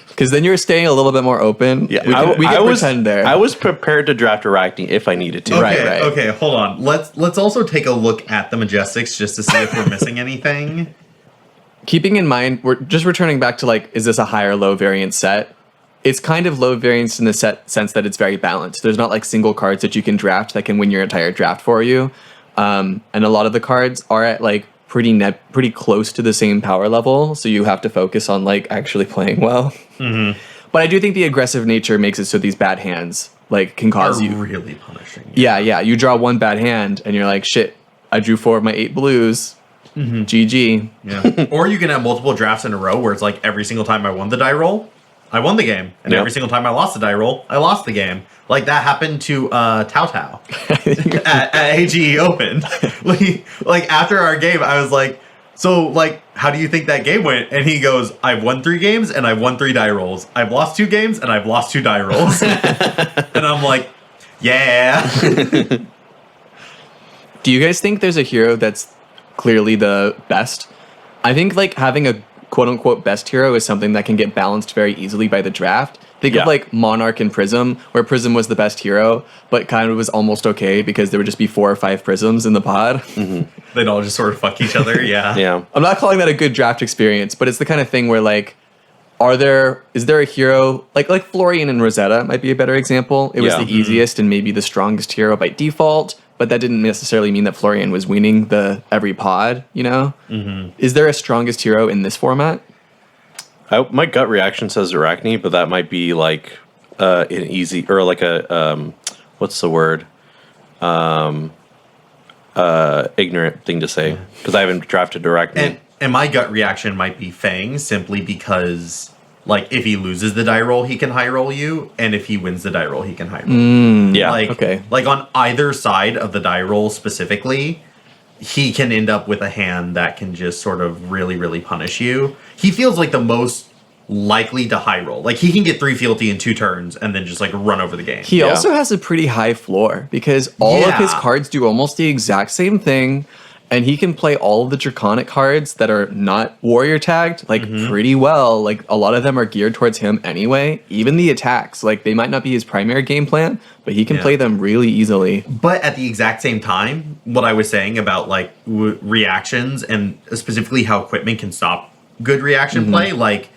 Because then you're staying a little bit more open. Yeah, we can pretend there. I was prepared to draft Arachne if I needed to. Okay, Right. okay, hold on. Let's also take a look at the Majestics just to see if we're missing anything. Keeping in mind, we're just returning back to like, is this a high or low variance set? It's kind of low variance in the sense that it's very balanced. There's not like single cards that you can draft that can win your entire draft for you. And a lot of the cards are at like pretty close to the same power level. So you have to focus on like actually playing well. Mm-hmm. But I do think the aggressive nature makes it so these bad hands like can cause Are you. really punishing. Yeah. You draw one bad hand and you're like, shit, I drew 4 of my 8 blues. Mm-hmm. GG. Yeah. Or you can have multiple drafts in a row where it's like every single time I won the die roll, I won the game. And Yep. every single time I lost the die roll, I lost the game. Like that happened to Tao Tao at AGE Open. like after our game, I was like, so like, how do you think that game went? And he goes, I've won 3 games and I've won 3 die rolls. I've lost 2 games and I've lost 2 die rolls. And I'm like, yeah. Do you guys think there's a hero that's clearly the best? I think like having a quote unquote best hero is something that can get balanced very easily by the draft. Think Yeah. of like Monarch and Prism, where Prism was the best hero, but kind of was almost okay because there would just be 4 or 5 Prisms in the pod. They'd all just sort of fuck each other. Yeah. Yeah. I'm not calling that a good draft experience, but it's the kind of thing where like, is there a hero like Florian and Rosetta might be a better example. It was Yeah. the easiest and maybe the strongest hero by default, but that didn't necessarily mean that Florian was winning the every pod, you know? Is there a strongest hero in this format? My gut reaction says Arachne, but that might be like an easy or like a what's the word? Ignorant thing to say because I haven't drafted Arachne. And my gut reaction might be Fang simply because like if he loses the die roll, he can high roll you, and if he wins the die roll, he can high roll. Yeah. Like okay. like on either side of the die roll specifically, he can end up with a hand that can just sort of really, really punish you. He feels like the most likely to high roll. Like he can get 3 fealty in 2 turns and then just like run over the game. He Yeah. also has a pretty high floor because all of his Yeah. cards do almost the exact same thing, and he can play all of the draconic cards that are not warrior tagged like pretty well. Like a lot of them are geared towards him anyway. Even the attacks, like they might not be his primary game plan, but he can Yeah. play them really easily. But at the exact same time, what I was saying about like reactions and specifically how equipment can stop good reaction play, like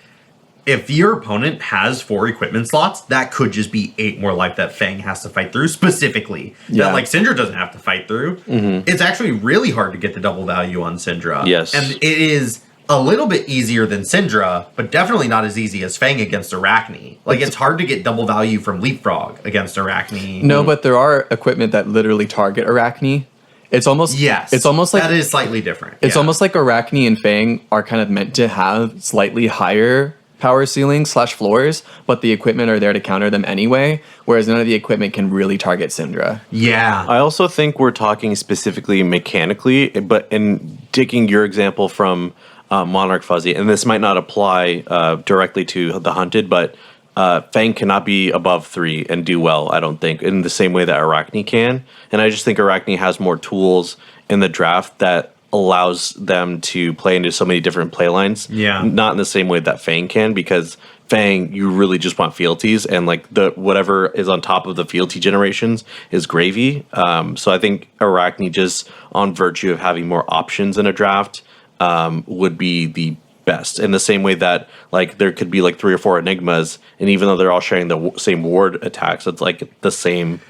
if your opponent has 4 equipment slots, that could just be 8 more life that Fang has to fight through specifically. Yeah. That like Syndra doesn't have to fight through. It's actually really hard to get the double value on Syndra. Yes. And it is a little bit easier than Syndra, but definitely not as easy as Fang against Arachne. Like it's hard to get double value from Leapfrog against Arachne. No, but there are equipment that literally target Arachne. It's almost Yes. It's almost like that is slightly different. It's Yeah. almost like Arachne and Fang are kind of meant to have slightly higher power ceilings / floors, but the equipment are there to counter them anyway, whereas none of the equipment can really target Syndra. Yeah. I also think we're talking specifically mechanically, but in taking your example from Monarch Fuzzy, and this might not apply directly to the Hunted, but Fang cannot be above 3 and do well, I don't think, in the same way that Arachne can. And I just think Arachne has more tools in the draft that allows them to play into so many different play lines. Yeah. Not in the same way that Fang can, because Fang, you really just want fealties, and like the whatever is on top of the fealty generations is gravy. So I think Arachne, just on virtue of having more options in a draft, would be the best. In the same way that like there could be like 3 or 4 enigmas, and even though they're all sharing the same ward attacks, it's like the same.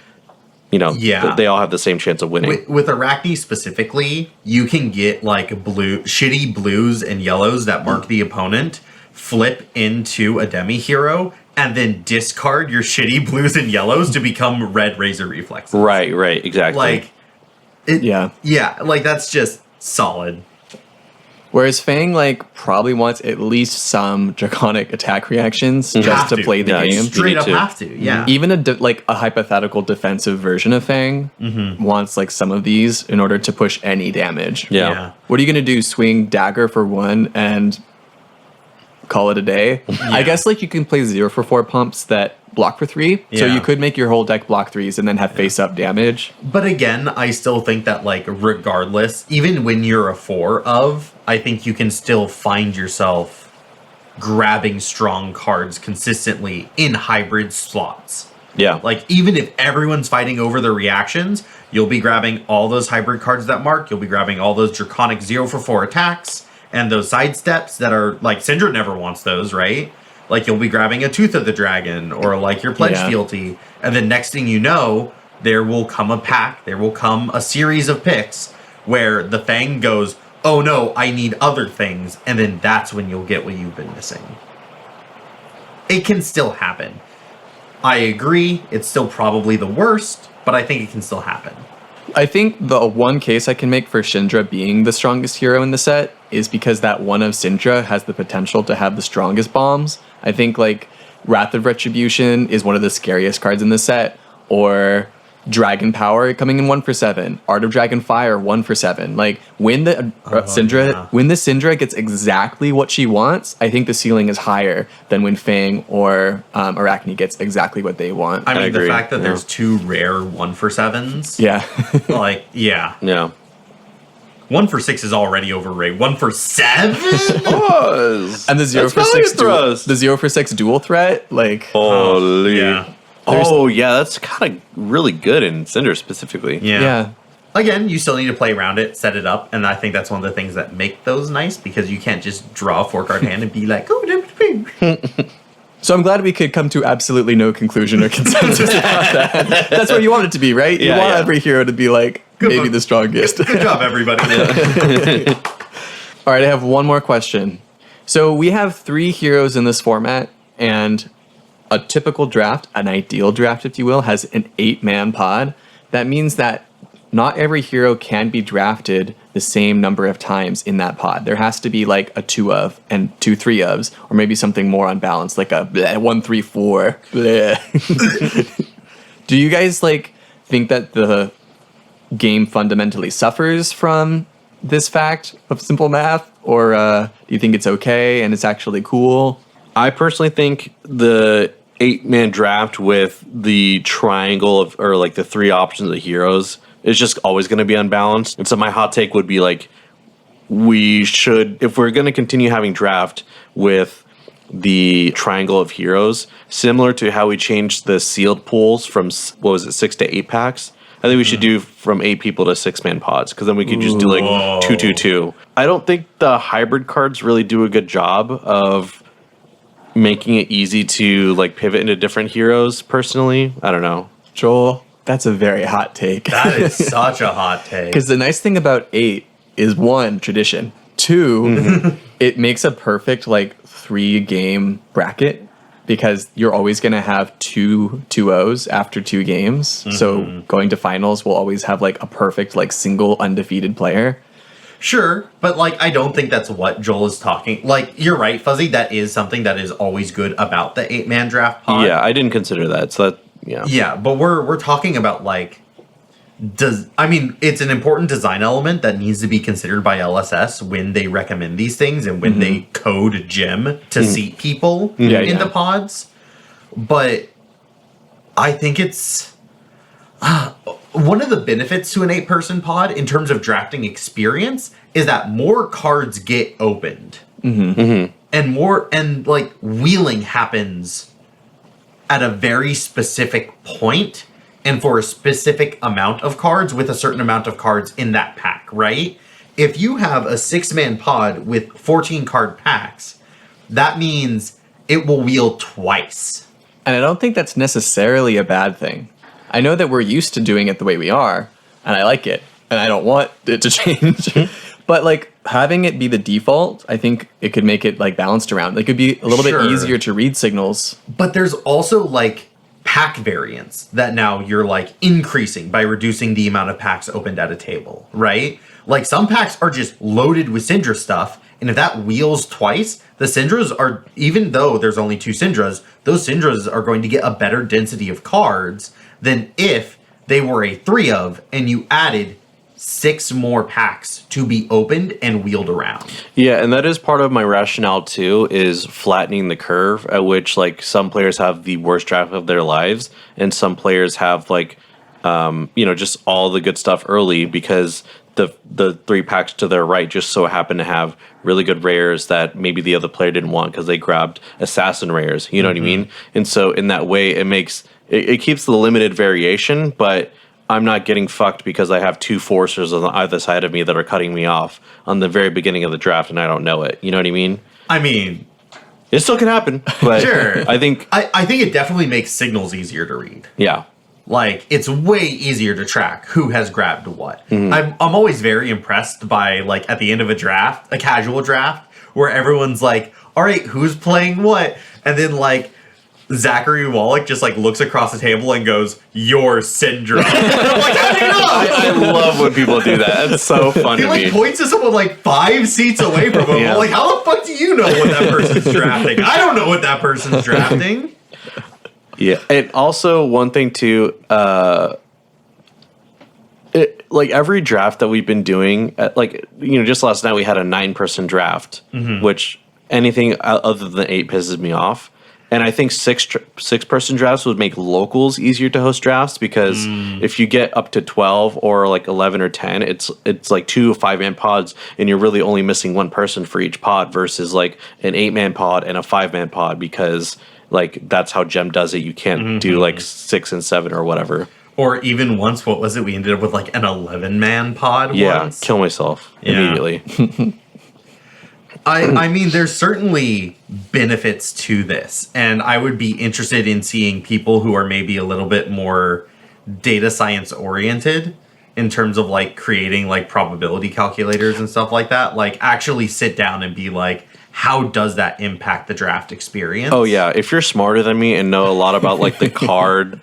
You know, Yeah. they all have the same chance of winning. With Arachne specifically, you can get like shitty blues and yellows that mark the opponent flip into a demi-hero and then discard your shitty blues and yellows to become red razor reflexes. Right, exactly. Like, Yeah, like that's just solid. whereas Fang like probably wants at least some draconic attack reactions just Have to to. play the Yeah, game. Straight up to. have to, yeah. Even a hypothetical defensive version of Fang wants like some of these in order to push any damage. Yeah. What are you gonna do? Swing dagger for 1 and call it a day? I guess like you can play 0 for 4 pumps that block for 3. So Yeah. you could make your whole deck block 3s and then have face up damage. But again, I still think that, like, regardless, even when you're a 4 of, I think you can still find yourself grabbing strong cards consistently in hybrid slots. Yeah. Like, even if everyone's fighting over the reactions, you'll be grabbing all those hybrid cards that mark, you'll be grabbing all those draconic 0 for 4 attacks, and those sidesteps that are, like, Syndra never wants those, right? Like, you'll be grabbing a Tooth of the Dragon, or, like, your Pledge Fealty, and then next thing you know, there will come a pack, there will come a series of picks, where the Fang goes, oh no, I need other things, and then that's when you'll get what you've been missing. It can still happen. I agree, it's still probably the worst, but I think it can still happen. I think the one case I can make for Syndra being the strongest hero in the set is because that one of Syndra has the potential to have the strongest bombs. I think like Wrath of Retribution is one of the scariest cards in the set, or Dragon Power coming in 1 for 7, Art of Dragon Fire 1 for 7. Like when the Syndra gets exactly what she wants, I think the ceiling is higher than when Fang or Arachne gets exactly what they want. I mean, agree, the fact that yeah. there's 2 rare 1 for 7s, Yeah. like, yeah. Yeah. 1 for 6 is already overrated. 1 for 7? And the 0 That's for value 6 thrust. the 0 for 6 dual threat, like Holy. yeah. Oh, yeah, that's kind of really good in Cinder specifically. Yeah. Again, you still need to play around it, set it up, and I think that's one of the things that make those nice, because you can't just draw a 4-card hand and be like, oh, So I'm glad we could come to absolutely no conclusion or consensus about that. That's what you want it to be, right? You Yeah, want yeah. every hero to be like maybe one. the strongest. good job, everybody. All right, I have one more question. So we have 3 heroes in this format, and a typical draft, an ideal draft, if you will, has an 8-man pod. That means that not every hero can be drafted the same number of times in that pod. There has to be like a 2 of and 2 3 ofs, or maybe something more unbalanced, like a 1 3 4. Do you guys like think that the game fundamentally suffers from this fact of simple math, or do you think it's okay and it's actually cool? I personally think the 8-man draft with the triangle of, or like the 3 options of heroes is just always going to be unbalanced. And so my hot take would be like, we should, if we're going to continue having draft with the triangle of heroes, similar to how we changed the sealed pools from, 6 to 8 packs, I think we should do from 8 people to 6-man pods, because then we could just do like 2-2-2. I don't think the hybrid cards really do a good job of making it easy to like pivot into different heroes. Personally, I don't know. Joel, that's a very hot take. That is such a hot take. Because the nice thing about 8 is 1, tradition. 2, it makes a perfect like 3-game bracket, because you're always going to have 2 2-0s after 2 games. So going to finals will always have like a perfect like single undefeated player. Sure, but like I don't think that's what Joel is talking. Like, you're right, Fuzzy. That is something that is always good about the 8-man draft pod. Yeah, I didn't consider that. So that, yeah. Yeah, but we're talking about like it's an important design element that needs to be considered by LSS when they recommend these things and when they code gem to seat people in the pods. But I think it's one of the benefits to an 8-person pod in terms of drafting experience is that more cards get opened. And like wheeling happens at a very specific point and for a specific amount of cards with a certain amount of cards in that pack, right? If you have a 6-man pod with 14 card packs, that means it will wheel twice. And I don't think that's necessarily a bad thing. I know that we're used to doing it the way we are, and I like it, and I don't want it to change. But like having it be the default, I think it could make it like balanced around. It could be a little bit easier to read signals. But there's also like pack variants that now you're like increasing by reducing the amount of packs opened at a table, right? Like some packs are just loaded with Syndra stuff, and if that wheels twice, the Syndras are, even though there's only 2 Syndras, those Syndras are going to get a better density of cards than if they were a 3 of and you added 6 more packs to be opened and wheeled around. Yeah, and that is part of my rationale too, is flattening the curve at which like some players have the worst draft of their lives and some players have like just all the good stuff early, because the 3 packs to their right just so happen to have really good rares that maybe the other player didn't want because they grabbed assassin rares, you know what I mean? And so in that way it keeps the limited variation, but I'm not getting fucked because I have 2 forcers on either side of me that are cutting me off on the very beginning of the draft and I don't know it. You know what I mean? I mean, it still can happen, but sure. I think it definitely makes signals easier to read. Yeah. Like, it's way easier to track who has grabbed what. I'm always very impressed by, like, at the end of a draft, a casual draft, where everyone's like, all right, who's playing what? And then, like, Zachary Wallach just, like, looks across the table and goes, "You're Syndra." I'm like, how do you know? I love when people do that. It's so fun to me. He, like, points to someone, like, 5 seats away from him. I'm like, how the fuck do you know what that person's drafting? I don't know what that person's drafting. Yeah, and also one thing too, like every draft that we've been doing, just last night we had a 9-person draft, which anything other than 8 pisses me off. And I think 6-person drafts would make locals easier to host drafts, because if you get up to 12 or like 11 or 10, it's like 2 5-man pods, and you're really only missing 1 person for each pod versus like an 8-man pod and a 5-man pod, because like that's how Gem does it. You can't do like 6 and 7 or whatever. Or even once, what was it? We ended up with like an 11-man pod once. Kill myself immediately. I mean, there's certainly benefits to this, and I would be interested in seeing people who are maybe a little bit more data science oriented in terms of like creating like probability calculators and stuff like that, like actually sit down and be like, how does that impact the draft experience? Oh yeah, if you're smarter than me and know a lot about like the card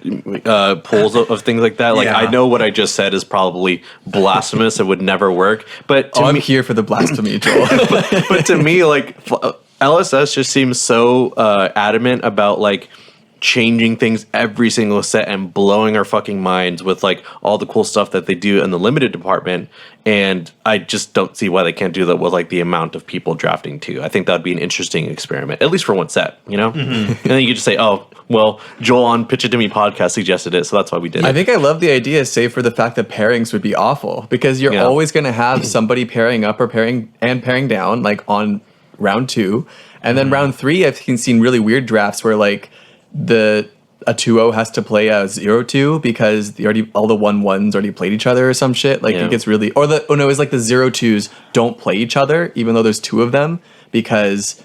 pulls of things like that, like I know what I just said is probably blasphemous. It would never work. But I'm here for the blasphemy, Joel. but to me, like LSS just seems so adamant about like changing things every single set and blowing our fucking minds with like all the cool stuff that they do in the limited department, and I just don't see why they can't do that with like the amount of people drafting too. I think that'd be an interesting experiment, at least for one set, you know? And then you could just say, oh, well, Joel on Pitch It To Me podcast suggested it, so that's why we did it. I think I love the idea, save for the fact that pairings would be awful, because you're always going to have somebody pairing up or pairing down, like on round 2. And then round 3, I've seen really weird drafts where like a 2-0 has to play a 0-2 because all the 1-1s already played each other or some shit. Like it gets really, it's like the 0-2s don't play each other even though there's 2 of them, because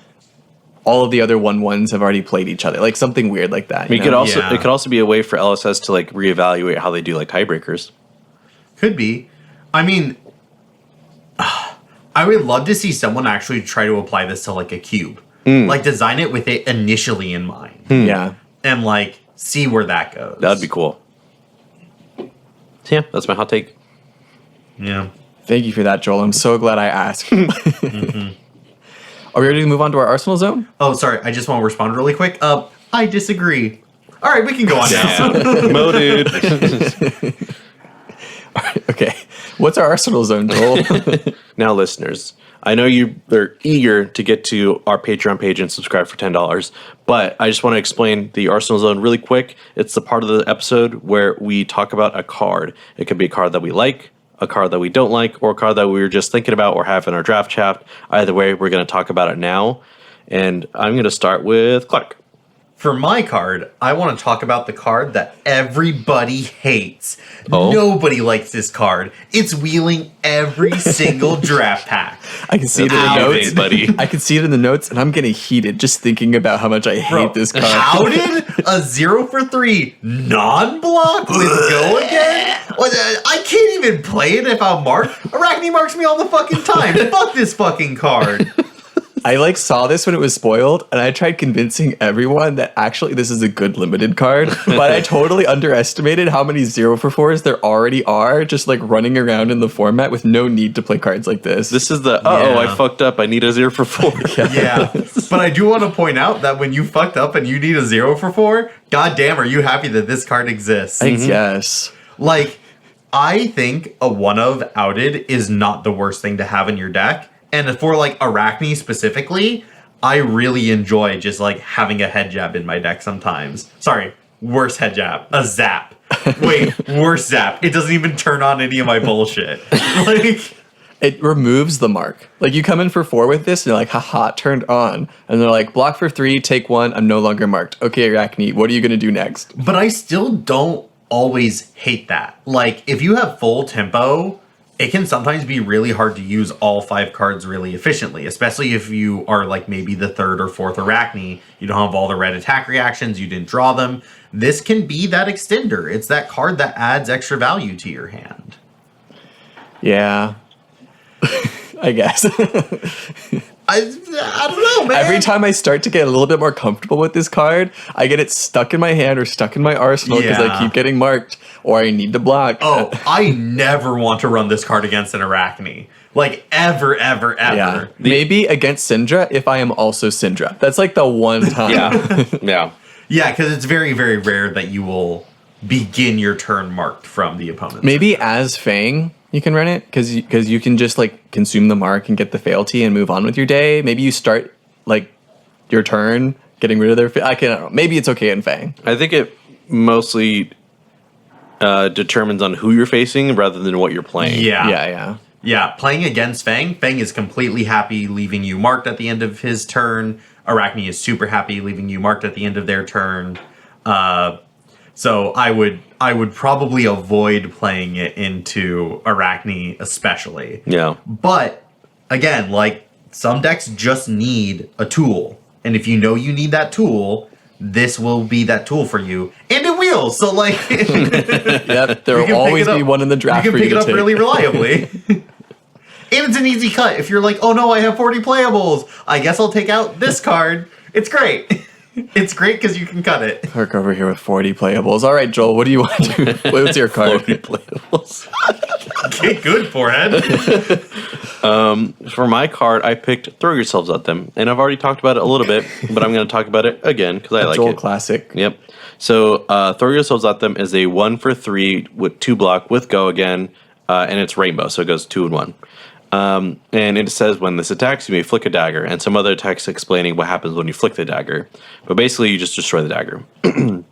all of the other 1-1s have already played each other. Like something weird like that. It could also be a way for LSS to like reevaluate how they do like tiebreakers. Could be. I mean, I would love to see someone actually try to apply this to like a cube. Like design it with it initially in mind. Yeah. And like see where that goes. That'd be cool. Yeah, that's my hot take. Yeah. Thank you for that, Joel. I'm so glad I asked. Are we ready to move on to our Arsenal zone? Oh, sorry. I just want to respond really quick. I disagree. All right, we can go on now. Moted. Okay. What's our Arsenal zone, Joel? Now, listeners, I know they're eager to get to our Patreon page and subscribe for $10, but I just want to explain the Arsenal Zone really quick. It's the part of the episode where we talk about a card. It could be a card that we like, a card that we don't like, or a card that we were just thinking about or have in our draft chat. Either way, we're going to talk about it now. And I'm going to start with Clark. For my card, I want to talk about the card that everybody hates. Oh. Nobody likes this card. It's wheeling every single draft pack. I can see it in the Outed, notes, buddy. I can see it in the notes, and I'm getting heated just thinking about how much I hate this card. Outed a 0-for-3 non-block with go again? I can't even play it if I'm marked. Arachne marks me all the fucking time. Fuck this fucking card. I saw this when it was spoiled, and I tried convincing everyone that actually this is a good limited card, but I totally underestimated how many 0-for-4s there already are just running around in the format with no need to play cards like this. This is the, I fucked up. I need a 0-for-4. Yeah. But I do want to point out that when you fucked up and you need a 0-for-4, goddamn, are you happy that this card exists? I guess. I think a one-of outed is not the worst thing to have in your deck. And for Arachne specifically, I really enjoy just having a head jab in my deck sometimes. Sorry, worse head jab. A zap. Wait, worse zap. It doesn't even turn on any of my bullshit. It removes the mark. You come in for 4 with this, and you're like, haha, turned on. And they're like, block for 3, take 1, I'm no longer marked. Okay, Arachne, what are you going to do next? But I still don't always hate that. If you have full tempo, it can sometimes be really hard to use all 5 cards really efficiently, especially if you are maybe the 3rd or 4th Arachne. You don't have all the red attack reactions, you didn't draw them. This can be that extender. It's that card that adds extra value to your hand. Yeah. I guess. I don't know, man. Every time I start to get a little bit more comfortable with this card, I get it stuck in my hand or stuck in my arsenal because I keep getting marked or I need to block. Oh, I never want to run this card against an Arachne. Ever. Yeah. Maybe against Syndra if I am also Syndra. That's the one time. Yeah. Yeah, because it's very, very rare that you will begin your turn marked from the opponent. Maybe as Fang, you can run it because you can just consume the mark and get the fealty and move on with your day. Maybe you start your turn getting rid of their. I don't know. Maybe it's okay in Fang. I think it mostly determines on who you're facing rather than what you're playing. Yeah, playing against Fang is completely happy leaving you marked at the end of his turn. Arachne is super happy leaving you marked at the end of their turn. So I would probably avoid playing it into Arachne especially. Yeah. But again, some decks just need a tool. And if you know you need that tool, this will be that tool for you. And it wheels. So Yep, there will always be one in the draft. You can pick it up really reliably. And it's an easy cut. If you're oh no, I have 40 playables, I guess I'll take out this card. It's great. It's great because you can cut it. Perk over here with 40 playables. All right, Joel, what do you want to do? What's your card? 40 playables. Get good, forehead. For my card, I picked Throw Yourselves at Them. And I've already talked about it a little bit, but I'm going to talk about it again because I like Joel it. classic. Yep. So Throw Yourselves at Them is a 1-for-3 with 2 block with Go again. And it's rainbow, so it goes 2 and 1. And it says when this attacks, you may flick a dagger, and some other text explaining what happens when you flick the dagger. But basically, you just destroy the dagger. And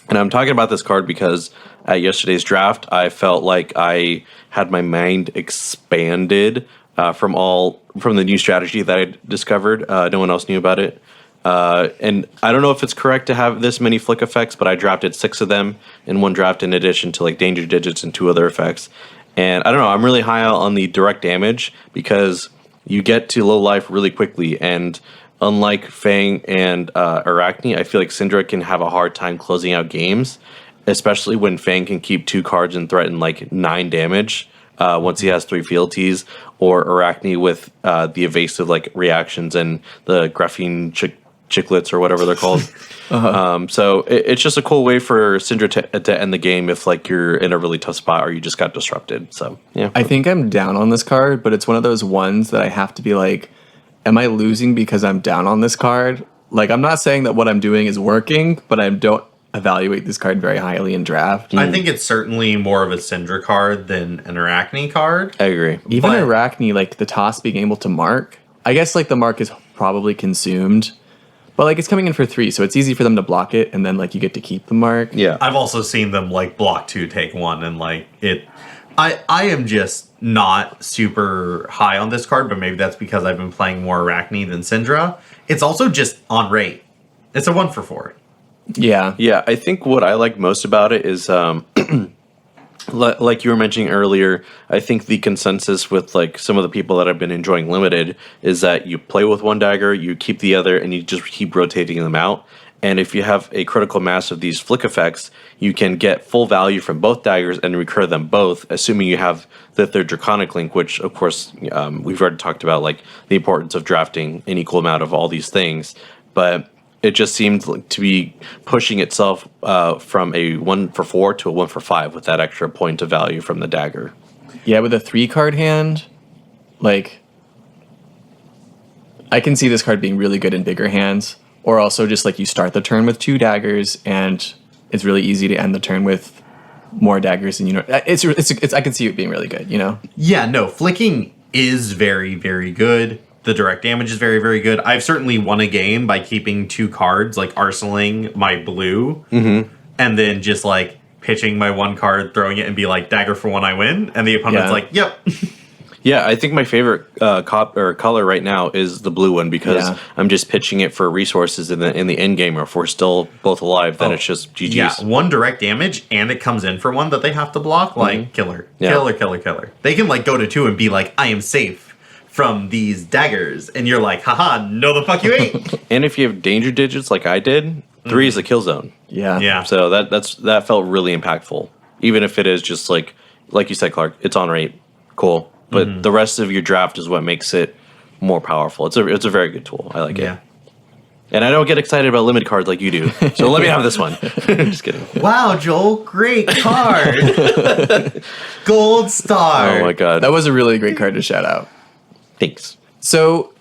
I'm talking about this card because at yesterday's draft, I felt like I had my mind expanded from the new strategy that I discovered. No one else knew about it. And I don't know if it's correct to have this many flick effects, but I drafted 6 of them in one draft in addition to danger digits and 2 other effects. And I don't know, I'm really high on the direct damage because you get to low life really quickly. And unlike Fang and Arachne, I feel like Syndra can have a hard time closing out games, especially when Fang can keep 2 cards and threaten 9 damage once he has 3 fealties, or Arachne with the evasive reactions and the graphene chiclets or whatever they're called. So it's just a cool way for Syndra to end the game if you're in a really tough spot or you just got disrupted. So yeah, I think I'm down on this card, but it's one of those ones that I have to be am I losing because I'm down on this card? I'm not saying that what I'm doing is working, but I don't evaluate this card very highly in draft. I think it's certainly more of a Syndra card than an Arachne card. I agree. Even Arachne, the toss being able to mark, I guess the mark is probably consumed. But it's coming in for 3, so it's easy for them to block it, and then you get to keep the mark. Yeah, I've also seen them block 2, take 1, and it. I am just not super high on this card, but maybe that's because I've been playing more Arachne than Syndra. It's also just on rate. It's a 1 for 4. Yeah. Yeah, I think what I like most about it is, like you were mentioning earlier, I think the consensus with like some of the people that have been enjoying Limited is that you play with one dagger, you keep the other, and you just keep rotating them out. And if you have a critical mass of these flick effects, you can get full value from both daggers and recur them both, assuming you have the third Draconic Link, which, of course, we've already talked about, like the importance of drafting an equal amount of all these things. But it just seemed like to be pushing itself from a 1 for 4 to a 1 for 5 with that extra point of value from the dagger. Yeah, with a 3-card hand, like, I can see this card being really good in bigger hands. Or also just like you start the turn with 2 daggers, and it's really easy to end the turn with more daggers. And it's I can see it being really good. Yeah, no, flicking is very, very good. The direct damage is very, very good. I've certainly won a game by keeping 2 cards, like arsenaling my blue, and then just like pitching my 1 card, throwing it, and be like, dagger for 1, I win. And the opponent's like, yep. Yeah, I think my favorite color right now is the blue one because I'm just pitching it for resources in the end game, or if we're still both alive, then it's just GG's. Yeah, 1 direct damage, and it comes in for 1 that they have to block. Like, killer. They can like go to 2 and be like, I am safe from these daggers, and you're like, haha, no the fuck you ain't. And if you have danger digits like I did, 3 is a kill zone. Yeah. So that felt really impactful, even if it is just like you said, Clark, it's on rate, cool. But the rest of your draft is what makes it more powerful. It's a very good tool. I like it. And I don't get excited about limited cards like you do. So let me have this one. Just kidding. Wow, Joel, great card. Gold star. Oh my god. That was a really great card to shout out. Thanks. So,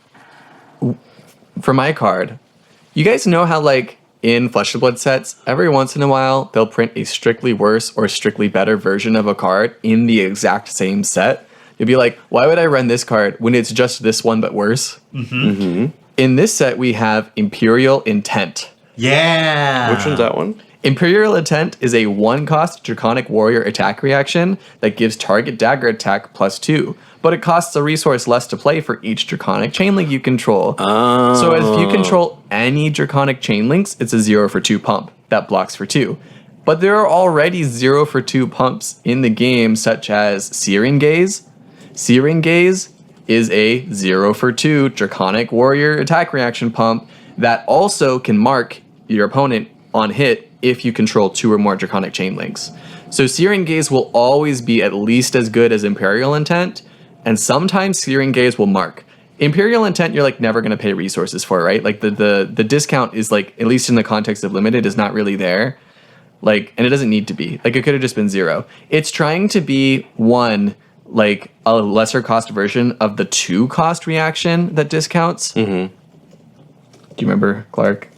for my card, you guys know how like in Flesh and Blood sets, every once in a while, they'll print a strictly worse or strictly better version of a card in the exact same set. You'd be like, why would I run this card when it's just this one but worse? In this set, we have Imperial Intent. Yeah. Which one's that one? Imperial Intent is a 1-cost Draconic Warrior attack reaction that gives target dagger attack +2, but it costs a resource less to play for each Draconic Chainlink you control. So if you control any Draconic Chainlinks, it's a 0 for 2 pump that blocks for 2. But there are already 0 for 2 pumps in the game, such as Searing Gaze. Searing Gaze is a 0 for 2 Draconic Warrior attack reaction pump that also can mark your opponent on hit if you control 2 or more Draconic Chainlinks. So Searing Gaze will always be at least as good as Imperial Intent, and sometimes Searing Gaze will mark. Imperial Intent, you're like never going to pay resources for, right? Like the discount is like, at least in the context of Limited, is not really there. Like, and it doesn't need to be. Like, it could have just been 0. It's trying to be like a lesser cost version of the 2-cost reaction that discounts. Do you remember, Clark?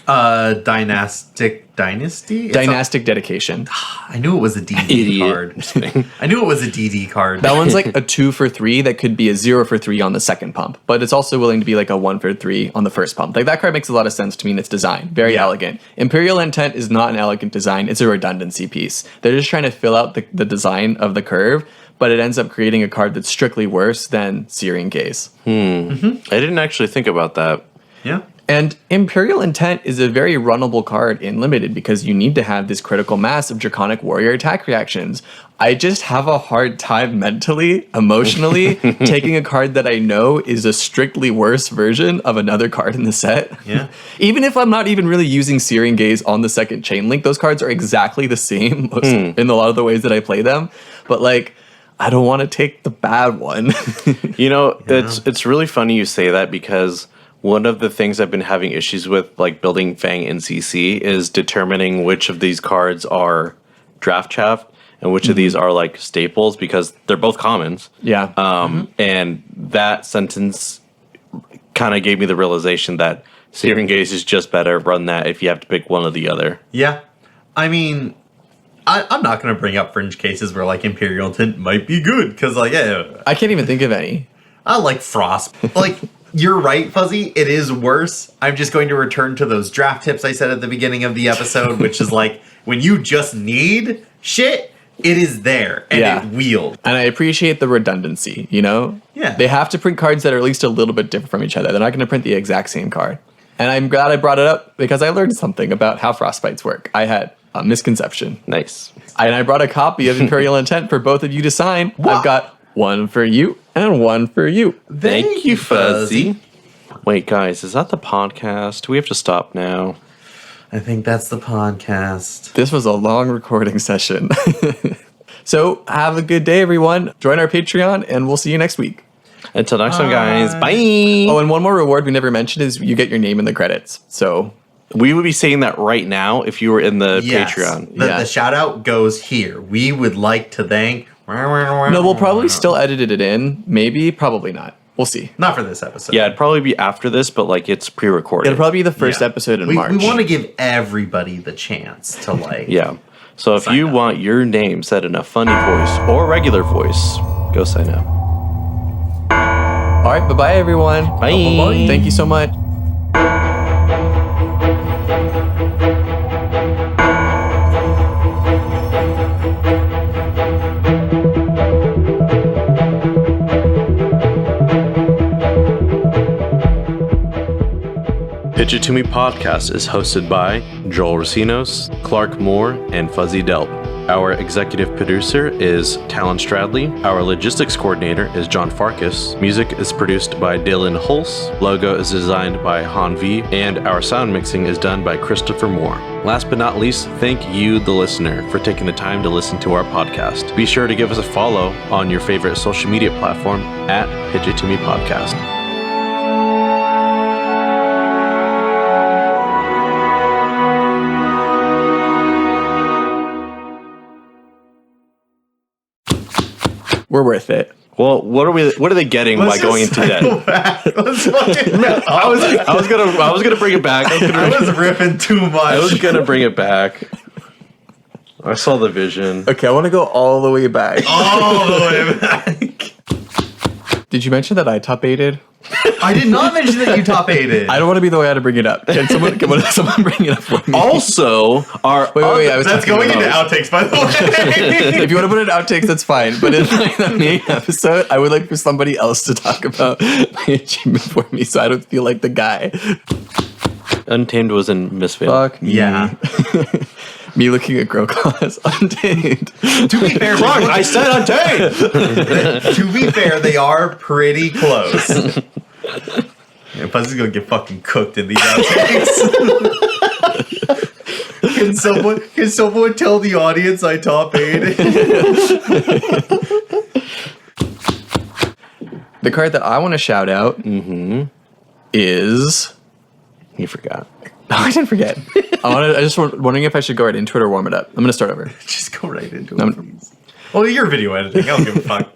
Dynastic Dynasty? Dynastic Dedication. I knew it was a DD card. I knew it was a DD card. That one's like a 2 for 3 that could be a 0 for 3 on the second pump, but it's also willing to be like a 1 for 3 on the first pump. Like, that card makes a lot of sense to me in its design. Very elegant. Imperial Intent is not an elegant design. It's a redundancy piece. They're just trying to fill out the design of the curve, but it ends up creating a card that's strictly worse than Searing Gaze. I didn't actually think about that. Yeah. And Imperial Intent is a very runnable card in Limited because you need to have this critical mass of Draconic Warrior attack reactions. I just have a hard time mentally, emotionally, taking a card that I know is a strictly worse version of another card in the set. Yeah. Even if I'm not even really using Searing Gaze on the second Chainlink, those cards are exactly the same in a lot of the ways that I play them. But like, I don't want to take the bad one. It's really funny you say that because one of the things I've been having issues with, like building Fang NCC, is determining which of these cards are draft chaff and which of these are like staples, because they're both commons. Yeah. And that sentence kind of gave me the realization that Searing Gaze is just better. Run that if you have to pick one or the other. Yeah. I mean, I'm not going to bring up fringe cases where like Imperial Intent might be good, because like, I can't even think of any. I like Frost. Like, you're right, Fuzzy. It is worse. I'm just going to return to those draft tips I said at the beginning of the episode, which is like, when you just need shit, it is there, and it wields. And I appreciate the redundancy, Yeah. They have to print cards that are at least a little bit different from each other. They're not going to print the exact same card. And I'm glad I brought it up because I learned something about how frostbites work. I had a misconception. Nice. And I brought a copy of Imperial Intent for both of you to sign. I've got one for you and one for you. Thank you, Fuzzy. Wait, guys, is that the podcast? We have to stop now. I think that's the podcast. This was a long recording session. So have a good day, everyone. Join our Patreon, and we'll see you next week. Until next time, guys. Bye. Oh, and one more reward we never mentioned is you get your name in the credits. So We would be saying that right now if you were in the Patreon. The shout out goes here. We would like to thank. no, we'll probably still edit it in. Maybe, probably not. We'll see. Not for this episode. Yeah, it'd probably be after this, but like it's pre-recorded. It'll probably be the first episode in March. We want to give everybody the chance to Yeah. So if you want your name said in a funny voice or regular voice, go sign up. All right, bye-bye, everyone. Bye. Bye. Thank you so much. Pitch It To Me podcast is hosted by Joel Recinos, Clark Moore, and Fuzzy Delp. Our executive producer is Talon Stradley. Our logistics coordinator is John Farkas. Music is produced by Dillon Hulse. Logo is designed by Han V. And our sound mixing is done by Christopher Moore. Last but not least, thank you, the listener, for taking the time to listen to our podcast. Be sure to give us a follow on your favorite social media platform at Pitch It To Me podcast. We're worth it. Well, what are they getting by going into debt? Let's fucking I was gonna bring it back. I was ripping too much. I was gonna bring it back. I saw the vision. Okay, I want to go all the way back. all the way back. Did you mention that I top 8'd? I did not mention that you top 8'd. I don't want to be the way to bring it up. Can someone bring it up for me? Also, our wait. That's going into outtakes, by the way. If you want to put it in outtakes, that's fine. But in the main episode, I would like for somebody else to talk about my achievement for me, so I don't feel like the guy. Untamed was in Misfit. Fuck me. Yeah. Me looking at Grokos Untamed. To be fair, Wrong, I said Untamed. to be fair, they are pretty close. Yeah, Fuzzy's gonna get fucking cooked in these outtakes. Can someone tell the audience I top 8'd? The card that I want to shout out is... He forgot. No, I didn't forget. I just wondering if I should go right into it or warm it up. I'm going to start over. Just go right into it. Oh, you're video editing. I don't give a fuck.